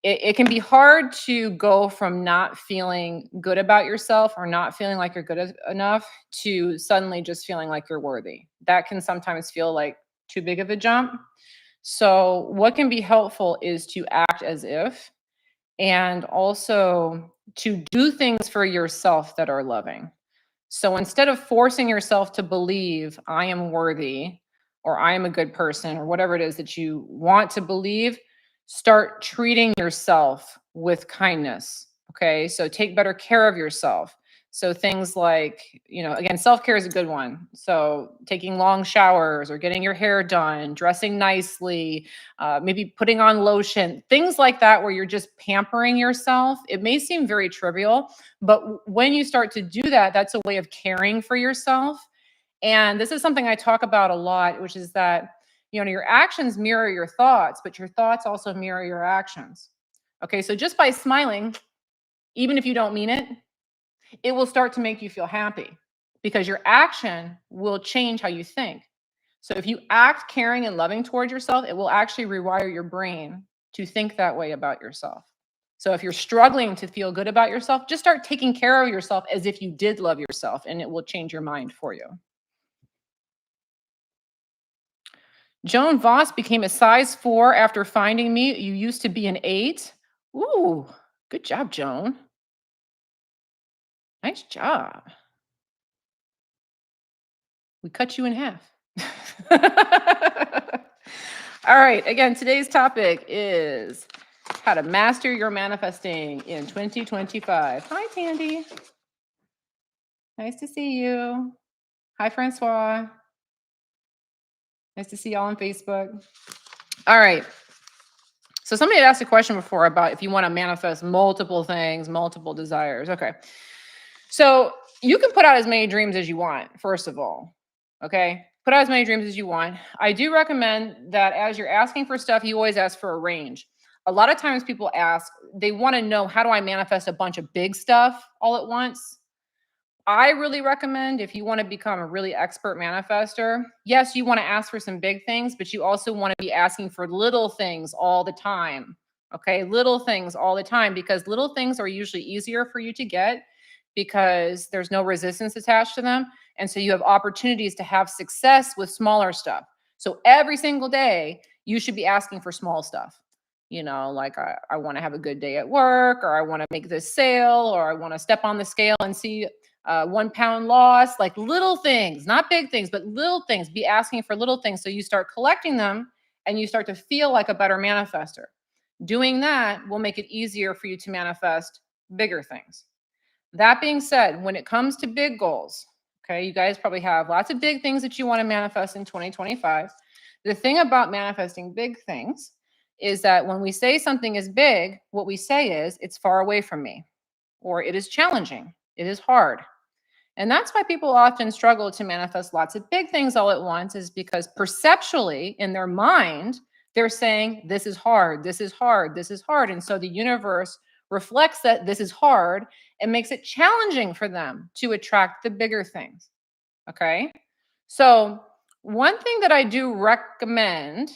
It can be hard to go from not feeling good about yourself or not feeling like you're good enough to suddenly just feeling like you're worthy. That can sometimes feel like too big of a jump. So what can be helpful is to act as if, and also to do things for yourself that are loving. So instead of forcing yourself to believe I am worthy or I am a good person or whatever it is that you want to believe, start treating yourself with kindness. Okay. So take better care of yourself. So things like, again, self-care is a good one. So taking long showers or getting your hair done, dressing nicely, maybe putting on lotion, things like that, where you're just pampering yourself. It may seem very trivial, but when you start to do that, that's a way of caring for yourself. And this is something I talk about a lot, which is that, your actions mirror your thoughts, but your thoughts also mirror your actions. Okay, so just by smiling, even if you don't mean it, it will start to make you feel happy, because your action will change how you think. So if you act caring and loving towards yourself, it will actually rewire your brain to think that way about yourself. So if you're struggling to feel good about yourself, just start taking care of yourself as if you did love yourself, and it will change your mind for you. Joan Voss became a size 4 after finding me. You used to be an 8. Ooh, good job, Joan. Nice job. We cut you in half. All right. Again, today's topic is how to master your manifesting in 2025. Hi, Tandy. Nice to see you. Hi, Francois. Nice to see y'all on Facebook. All right. So somebody had asked a question before about if you want to manifest multiple things, multiple desires. Okay. So you can put out as many dreams as you want, first of all. Okay. Put out as many dreams as you want. I do recommend that as you're asking for stuff, you always ask for a range. A lot of times people ask, they want to know, how do I manifest a bunch of big stuff all at once? I really recommend, if you want to become a really expert manifester, yes, you want to ask for some big things, but you also want to be asking for little things all the time. Okay, little things all the time, because little things are usually easier for you to get because there's no resistance attached to them. And so you have opportunities to have success with smaller stuff. So every single day, you should be asking for small stuff. Like I want to have a good day at work, or I want to make this sale, or I want to step on the scale and see 1 pound loss, like little things, not big things, but little things. Be asking for little things. So you start collecting them and you start to feel like a better manifester. Doing that will make it easier for you to manifest bigger things. That being said, when it comes to big goals, okay, you guys probably have lots of big things that you want to manifest in 2025. The thing about manifesting big things is that when we say something is big, what we say is it's far away from me, or it is challenging, it is hard. And that's why people often struggle to manifest lots of big things all at once, is because perceptually in their mind, they're saying, this is hard, this is hard, this is hard. And so the universe reflects that this is hard and makes it challenging for them to attract the bigger things. Okay. So, one thing that I do recommend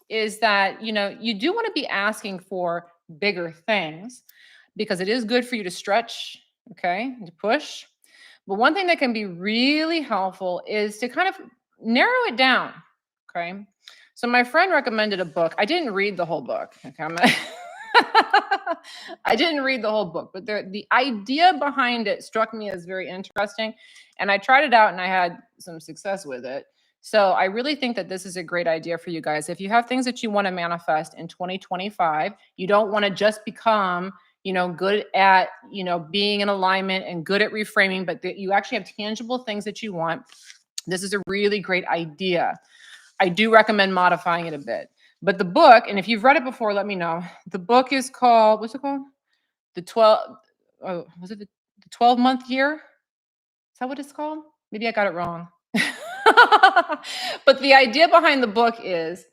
is that, you do want to be asking for bigger things, because it is good for you to stretch, okay, to push. But one thing that can be really helpful is to kind of narrow it down. Okay. So my friend recommended a book. I didn't read the whole book. Okay. I didn't read the whole book, but the idea behind it struck me as very interesting. And I tried it out and I had some success with it. So I really think that this is a great idea for you guys. If you have things that you want to manifest in 2025, you don't want to just become good at, being in alignment and good at reframing, but that you actually have tangible things that you want. This is a really great idea. I do recommend modifying it a bit. But the book, and if you've read it before, let me know. The book is called, what's it called? The 12, oh, was it the 12-month year? Is that what it's called? Maybe I got it wrong. But the idea behind the book is,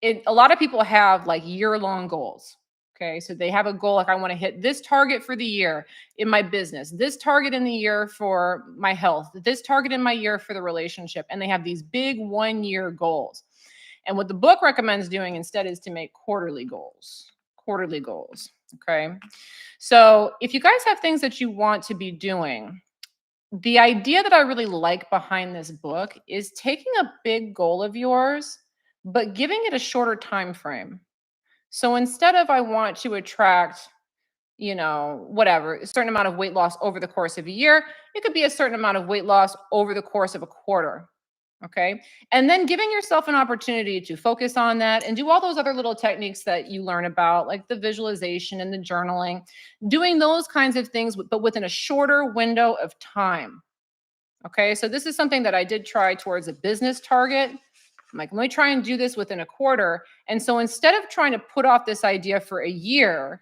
a lot of people have like year-long goals. Okay, so they have a goal, like I want to hit this target for the year in my business, this target in the year for my health, this target in my year for the relationship, and they have these big 1-year goals. And what the book recommends doing instead is to make quarterly goals. Quarterly goals. Okay, so if you guys have things that you want to be doing, the idea that I really like behind this book is taking a big goal of yours, but giving it a shorter time frame. So instead of, I want to attract, whatever, a certain amount of weight loss over the course of a year, it could be a certain amount of weight loss over the course of a quarter. Okay. And then giving yourself an opportunity to focus on that and do all those other little techniques that you learn about, like the visualization and the journaling, doing those kinds of things, but within a shorter window of time. Okay. So this is something that I did try towards a business target. I'm like, let me try and do this within a quarter. And so instead of trying to put off this idea for a year,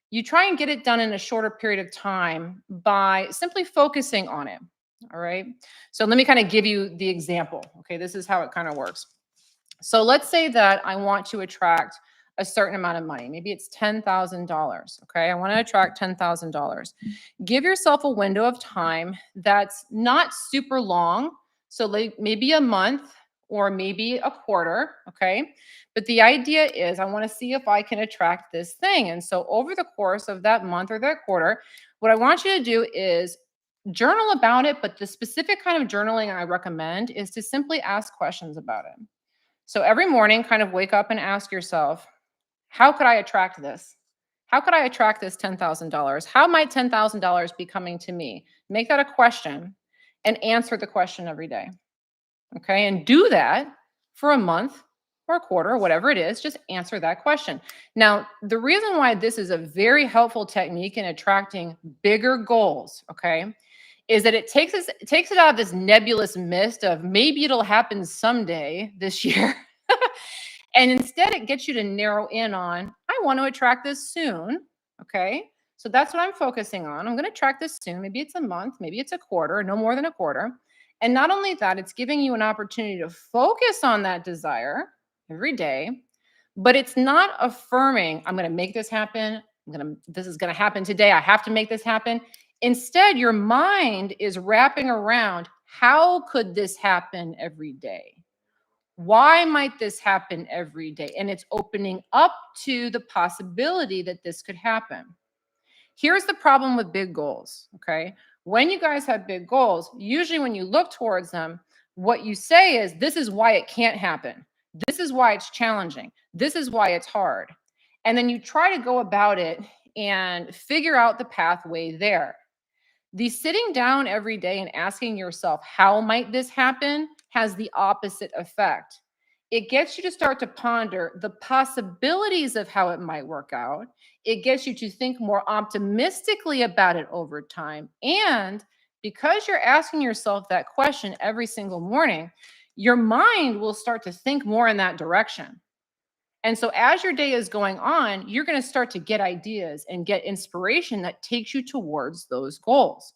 you try and get it done in a shorter period of time by simply focusing on it. All right. So let me kind of give you the example. Okay. This is how it kind of works. So let's say that I want to attract a certain amount of money. Maybe it's $10,000. Okay. I want to attract $10,000. Give yourself a window of time that's not super long. So like maybe a month or maybe a quarter. Okay. But the idea is, I want to see if I can attract this thing. And so over the course of that month or that quarter, what I want you to do is journal about it. But the specific kind of journaling I recommend is to simply ask questions about it. So every morning, kind of wake up and ask yourself, how could I attract this? How could I attract this $10,000? How might $10,000 be coming to me? Make that a question and answer the question every day. Okay. And do that for a month or a quarter, or whatever it is, just answer that question. Now, the reason why this is a very helpful technique in attracting bigger goals, okay, is that it takes it out of this nebulous mist of maybe it'll happen someday this year. And instead it gets you to narrow in on, I want to attract this soon. Okay. So that's what I'm focusing on. I'm going to attract this soon. Maybe it's a month, maybe it's a quarter, no more than a quarter. And not only that, it's giving you an opportunity to focus on that desire every day, but it's not affirming, I'm going to make this happen. This is going to happen today. I have to make this happen. Instead, your mind is wrapping around, how could this happen every day? Why might this happen every day? And it's opening up to the possibility that this could happen. Here's the problem with big goals, okay? When you guys have big goals, usually when you look towards them, what you say is, this is why it can't happen. This is why it's challenging. This is why it's hard. And then you try to go about it and figure out the pathway there. The sitting down every day and asking yourself, how might this happen, has the opposite effect. It gets you to start to ponder the possibilities of how it might work out. It gets you to think more optimistically about it over time. And because you're asking yourself that question every single morning, your mind will start to think more in that direction. And so as your day is going on, you're going to start to get ideas and get inspiration that takes you towards those goals.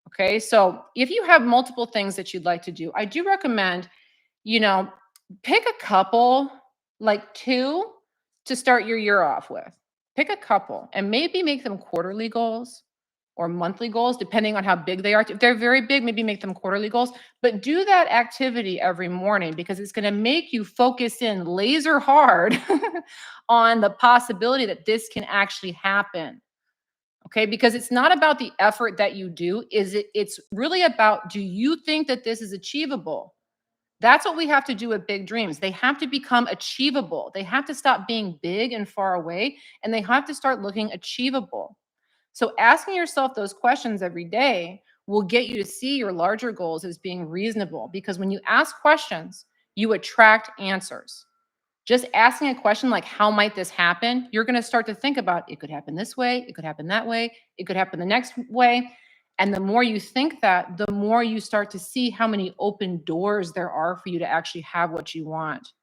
Okay. So if you have multiple things that you'd like to do, I do recommend, you know, pick a couple, like two, to start your year off with. Pick a couple and maybe make them quarterly goals or monthly goals, depending on how big they are. If they're very big, maybe make them quarterly goals, but do that activity every morning because it's going to make you focus in laser hard on the possibility that this can actually happen. Okay, because it's not about the effort that you do, it's really about, do you think that this is achievable? That's what we have to do with big dreams. They have to become achievable. They have to stop being big and far away, and they have to start looking achievable. So asking yourself those questions every day will get you to see your larger goals as being reasonable, because when you ask questions, you attract answers. Just asking a question like, how might this happen? You're going to start to think about, it could happen this way, it could happen that way, it could happen the next way. And the more you think that, the more you start to see how many open doors there are for you to actually have what you want.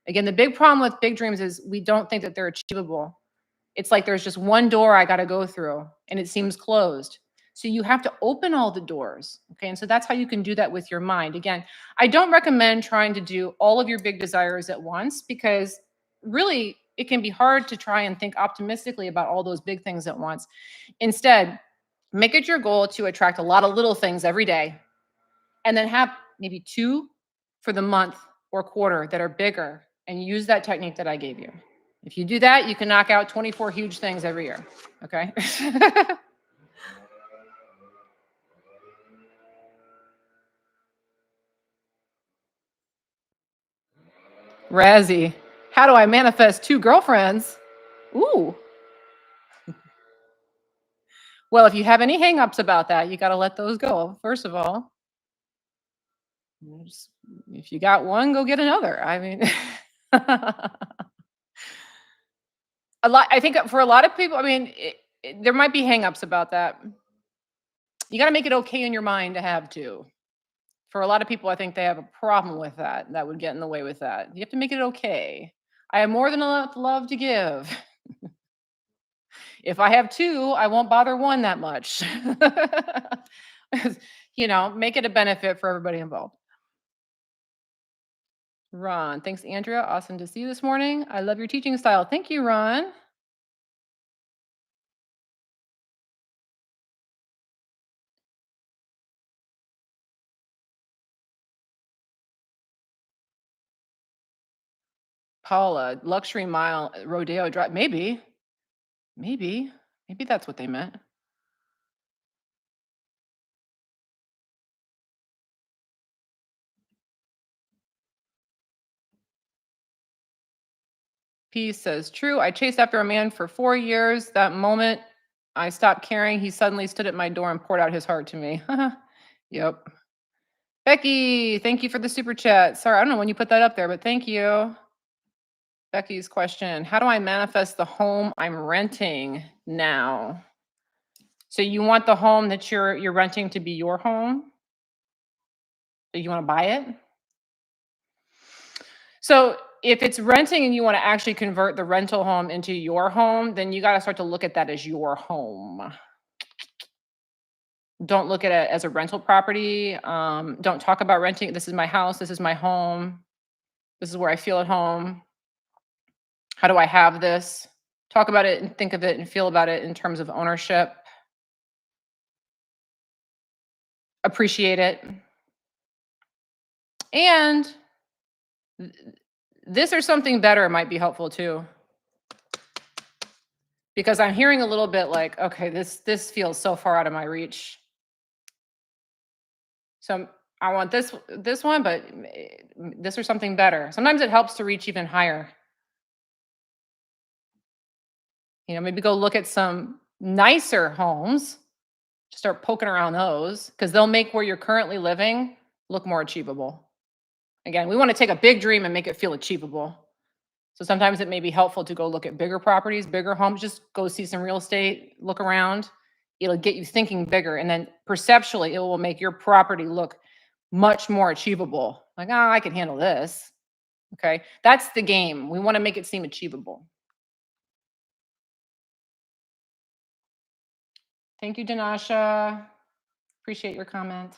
Again, the big problem with big dreams is we don't think that they're achievable. It's like there's just one door I got to go through and it seems closed. So you have to open all the doors. Okay. And so that's how you can do that with your mind. Again, I don't recommend trying to do all of your big desires at once, because really it can be hard to try and think optimistically about all those big things at once. Instead, make it your goal to attract a lot of little things every day, and then have maybe two for the month or quarter that are bigger, and use that technique that I gave you. If you do that, you can knock out 24 huge things every year. Okay. Razzie. How do I manifest two girlfriends? Ooh. Well, if you have any hangups about that, you got to let those go. First of all, just- if you got one, go get another. I mean, I think for a lot of people, I mean, there might be hangups about that. You got to make it okay in your mind to have two. For a lot of people, I think they have a problem with that. That would get in the way with that. You have to make it okay. I have more than enough love to give. If I have two, I won't bother one that much. Make it a benefit for everybody involved. Ron, thanks, Andrea. Awesome to see you this morning. I love your teaching style. Thank you, Ron. Paula, luxury mile, Rodeo Drive. Maybe that's what they meant. P says, true. I chased after a man for 4 years. That moment I stopped caring, he suddenly stood at my door and poured out his heart to me. Yep. Becky, thank you for the super chat. Sorry, I don't know when you put that up there, but thank you. Becky's question, how do I manifest the home I'm renting now? So you want the home that you're renting to be your home? So you want to buy it? So if it's renting and you want to actually convert the rental home into your home, then you got to start to look at that as your home. Don't look at it as a rental property. Don't talk about renting. This is my house. This is my home. This is where I feel at home. How do I have this? Talk about it and think of it and feel about it in terms of ownership. Appreciate it. And this or something better might be helpful too. Because I'm hearing a little bit like, okay, this feels so far out of my reach. So I want this one, but this or something better. Sometimes it helps to reach even higher. Maybe go look at some nicer homes. Start poking around those because they'll make where you're currently living look more achievable. Again, we want to take a big dream and make it feel achievable. So sometimes it may be helpful to go look at bigger properties, bigger homes, just go see some real estate, look around. It'll get you thinking bigger. And then perceptually, it will make your property look much more achievable. Like, oh, I can handle this. Okay. That's the game. We want to make it seem achievable. Thank you, Danasha. Appreciate your comment.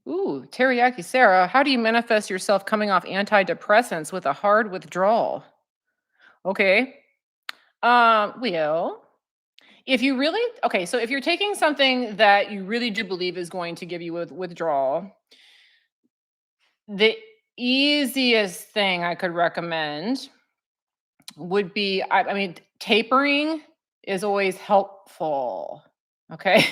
Ooh, teriyaki Sarah, how do you manifest yourself coming off antidepressants with a hard withdrawal? Okay. Well, if you really okay, so if you're taking something that you really do believe is going to give you withdrawal, the easiest thing I could recommend would be I mean, tapering is always helpful. Okay.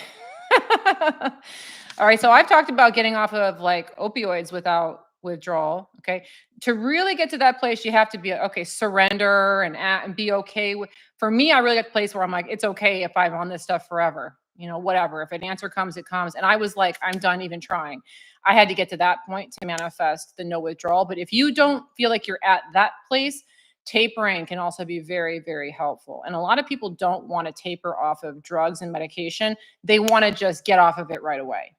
All right. So I've talked about getting off of like opioids without withdrawal. Okay. To really get to that place, you have to be okay, surrender and be okay with. For me, I really got to the place where I'm like, it's okay if I'm on this stuff forever. Whatever. If an answer comes, it comes. And I was like, I'm done even trying. I had to get to that point to manifest the no withdrawal. But if you don't feel like you're at that place, tapering can also be very, very helpful. And a lot of people don't want to taper off of drugs and medication. They want to just get off of it right away.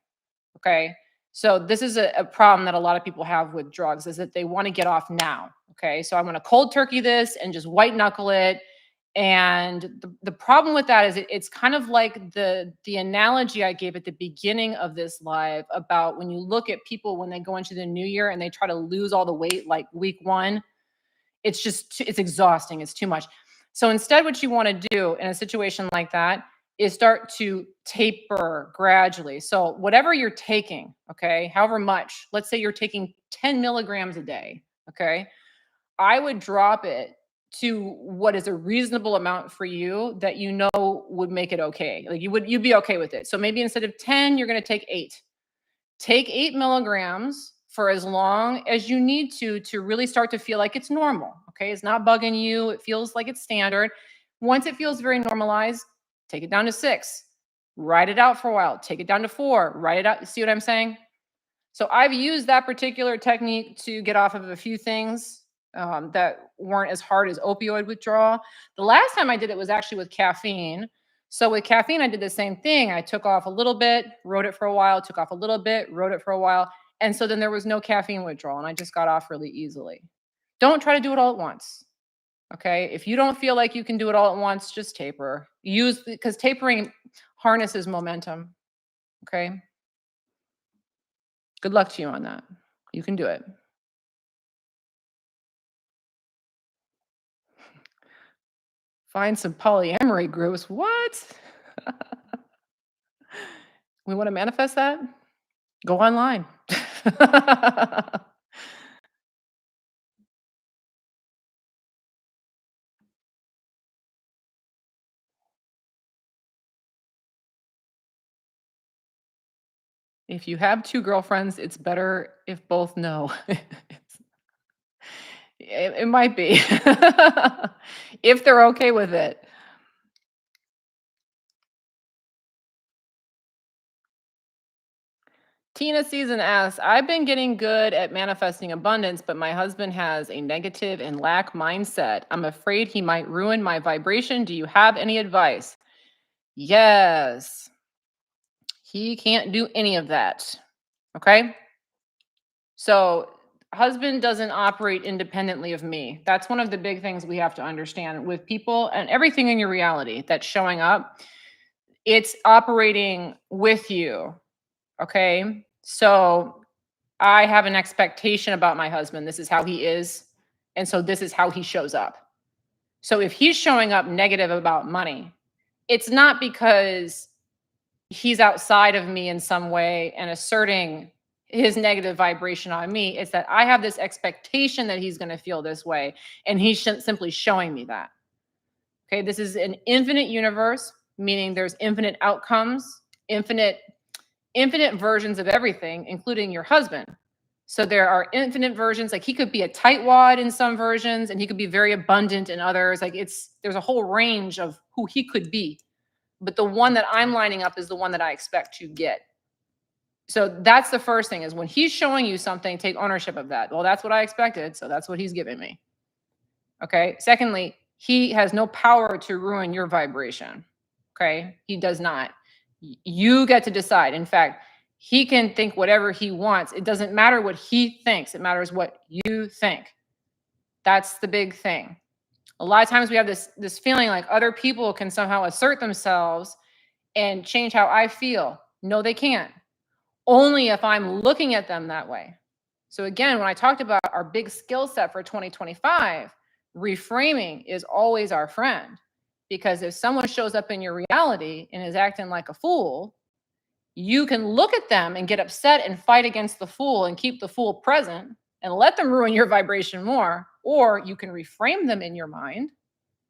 Okay. So this is a problem that a lot of people have with drugs is that they want to get off now. Okay. So I'm going to cold turkey this and just white knuckle it. And the problem with that is it's kind of like the analogy I gave at the beginning of this live about when you look at people when they go into the new year and they try to lose all the weight like week one. It's exhausting. It's too much. So instead, what you want to do in a situation like that is start to taper gradually. So whatever you're taking, okay, however much, let's say you're taking 10 milligrams a day, okay, I would drop it to what is a reasonable amount for you that would make it okay. Like you'd be okay with it. So maybe instead of 10, you're going to take 8. Take 8 milligrams for as long as you need to really start to feel like it's normal. Okay. It's not bugging you. It feels like it's standard. Once it feels very normalized, take it down to 6. Write it out for a while. Take it down to 4. Write it out. See what I'm saying? So I've used that particular technique to get off of a few things that weren't as hard as opioid withdrawal. The last time I did it was actually with caffeine. So with caffeine, I did the same thing. I took off a little bit, wrote it for a while, took off a little bit, wrote it for a while. And so then there was no caffeine withdrawal and I just got off really easily. Don't try to do it all at once. Okay. If you don't feel like you can do it all at once, just taper. Because tapering harnesses momentum. Okay. Good luck to you on that. You can do it. Find some polyamory groups. What? We want to manifest that? Go online. If you have 2 girlfriends, it's better if both know. It might be. If they're okay with it. Tina Season asks, I've been getting good at manifesting abundance, but my husband has a negative and lack mindset. I'm afraid he might ruin my vibration. Do you have any advice? Yes. He can't do any of that. Okay. So, husband doesn't operate independently of me. That's one of the big things we have to understand with people and everything in your reality that's showing up. It's operating with you. Okay. So, I have an expectation about my husband. This is how he is. And so, this is how he shows up. So, if he's showing up negative about money, it's not because he's outside of me in some way and asserting his negative vibration on me. It's that I have this expectation that he's going to feel this way, and he's simply showing me that. Okay, this is an infinite universe, meaning there's infinite outcomes, infinite versions of everything, including your husband. So there are infinite versions. Like he could be a tightwad in some versions, and he could be very abundant in others. Like there's a whole range of who he could be, but the one that I'm lining up is the one that I expect to get. So that's the first thing, is when he's showing you something, take ownership of that. Well, that's what I expected, so that's what he's giving me. Okay. Secondly, he has no power to ruin your vibration. Okay. He does not. You get to decide. In fact, he can think whatever he wants. It doesn't matter what he thinks, it matters what you think. That's the big thing. A lot of times we have this feeling like other people can somehow assert themselves and change how I feel. No, they can't. Only if I'm looking at them that way. So again, when I talked about our big skill set for 2025, reframing is always our friend. Because if someone shows up in your reality and is acting like a fool, you can look at them and get upset and fight against the fool and keep the fool present and let them ruin your vibration more. Or you can reframe them in your mind.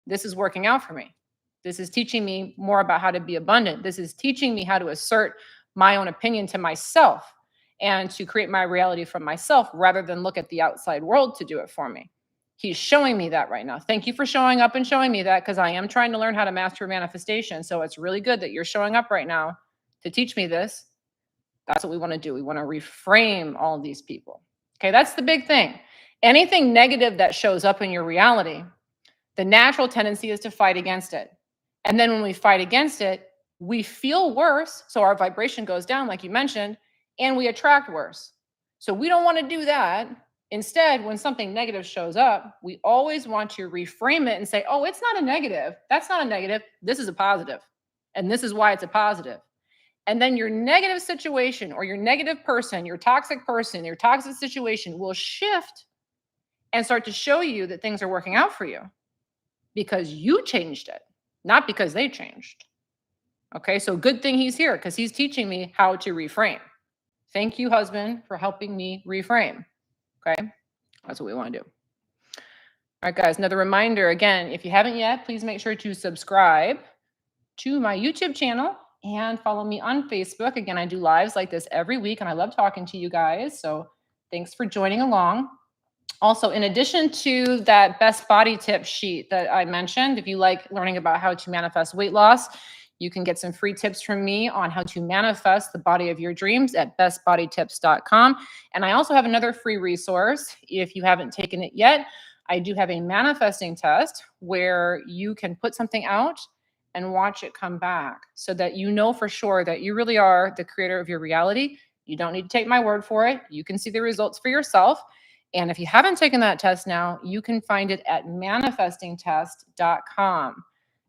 This is working out for me. This is teaching me more about how to be abundant. This is teaching me how to assert my own opinion to myself and to create my reality from myself rather than look at the outside world to do it for me. He's showing me that right now. Thank you for showing up and showing me that, because I am trying to learn how to master manifestation. So it's really good that you're showing up right now to teach me this. That's what we want to do. We want to reframe all of these people. Okay, that's the big thing. Anything negative that shows up in your reality, the natural tendency is to fight against it. And then when we fight against it, we feel worse. So our vibration goes down, like you mentioned, and we attract worse. So we don't want to do that. Instead, when something negative shows up, we always want to reframe it and say, oh, it's not a negative. That's not a negative. This is a positive. And this is why it's a positive. And then your negative situation or your negative person, your toxic situation will shift and start to show you that things are working out for you, because you changed it, not because they changed. Okay, so good thing he's here, because he's teaching me how to reframe. Thank you, husband, for helping me reframe. Okay, that's what we want to do. All right, guys, another reminder again, if you haven't yet, please make sure to subscribe to my YouTube channel and follow me on Facebook. Again, I do lives like this every week, and I love talking to you guys. So thanks for joining along. Also, in addition to that best body tip sheet that I mentioned, if you like learning about how to manifest weight loss, you can get some free tips from me on how to manifest the body of your dreams at bestbodytips.com. And I also have another free resource. If you haven't taken it yet, I do have a manifesting test where you can put something out and watch it come back, so that you know for sure that you really are the creator of your reality. You don't need to take my word for it. You can see the results for yourself. And if you haven't taken that test now, you can find it at manifestingtest.com.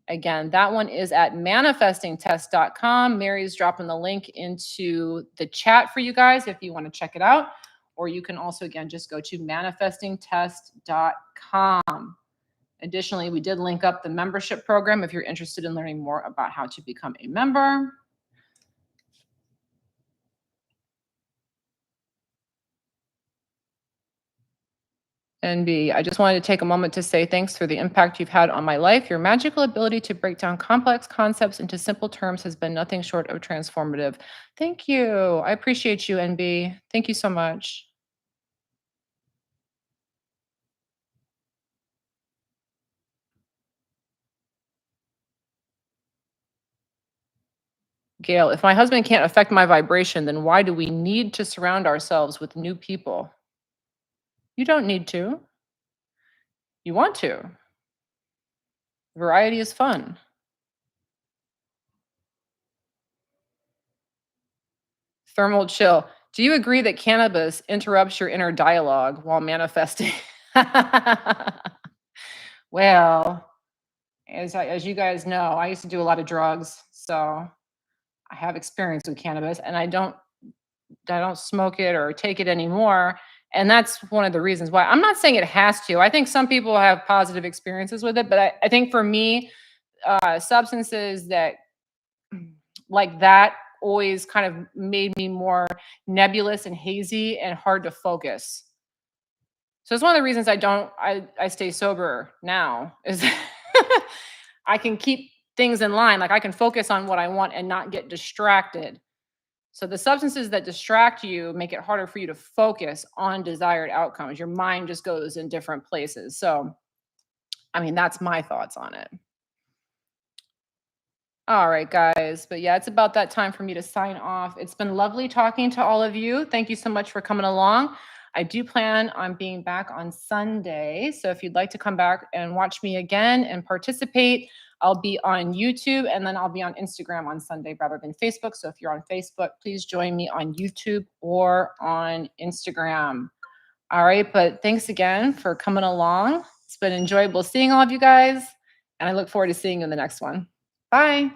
Again, that one is at manifestingtest.com. Mary's dropping the link into the chat for you guys if you want to check it out. Or you can also, again, just go to manifestingtest.com. Additionally, we did link up the membership program if you're interested in learning more about how to become a member. NB, I just wanted to take a moment to say thanks for the impact you've had on my life. Your magical ability to break down complex concepts into simple terms has been nothing short of transformative. Thank you. I appreciate you, NB. Thank you so much. Gail, if my husband can't affect my vibration, then why do we need to surround ourselves with new people? You don't need to. You want to. Variety is fun. Thermal chill. Do you agree that cannabis interrupts your inner dialogue while manifesting? Well, as you guys know, I used to do a lot of drugs, so I have experience with cannabis, and I don't smoke it or take it anymore. And that's one of the reasons why. I'm not saying it has to. I think some people have positive experiences with it, but I think for me, substances that like that always kind of made me more nebulous and hazy and hard to focus. So it's one of the reasons I stay sober now is I can keep things in line. Like I can focus on what I want and not get distracted. So the substances that distract you make it harder for you to focus on desired outcomes. Your mind just goes in different places. So, I mean, that's my thoughts on it. All right, guys. But yeah, it's about that time for me to sign off. It's been lovely talking to all of you. Thank you so much for coming along. I do plan on being back on Sunday. So if you'd like to come back and watch me again and participate, I'll be on YouTube and then I'll be on Instagram on Sunday rather than Facebook. So if you're on Facebook, please join me on YouTube or on Instagram. All right. But thanks again for coming along. It's been enjoyable seeing all of you guys. And I look forward to seeing you in the next one. Bye.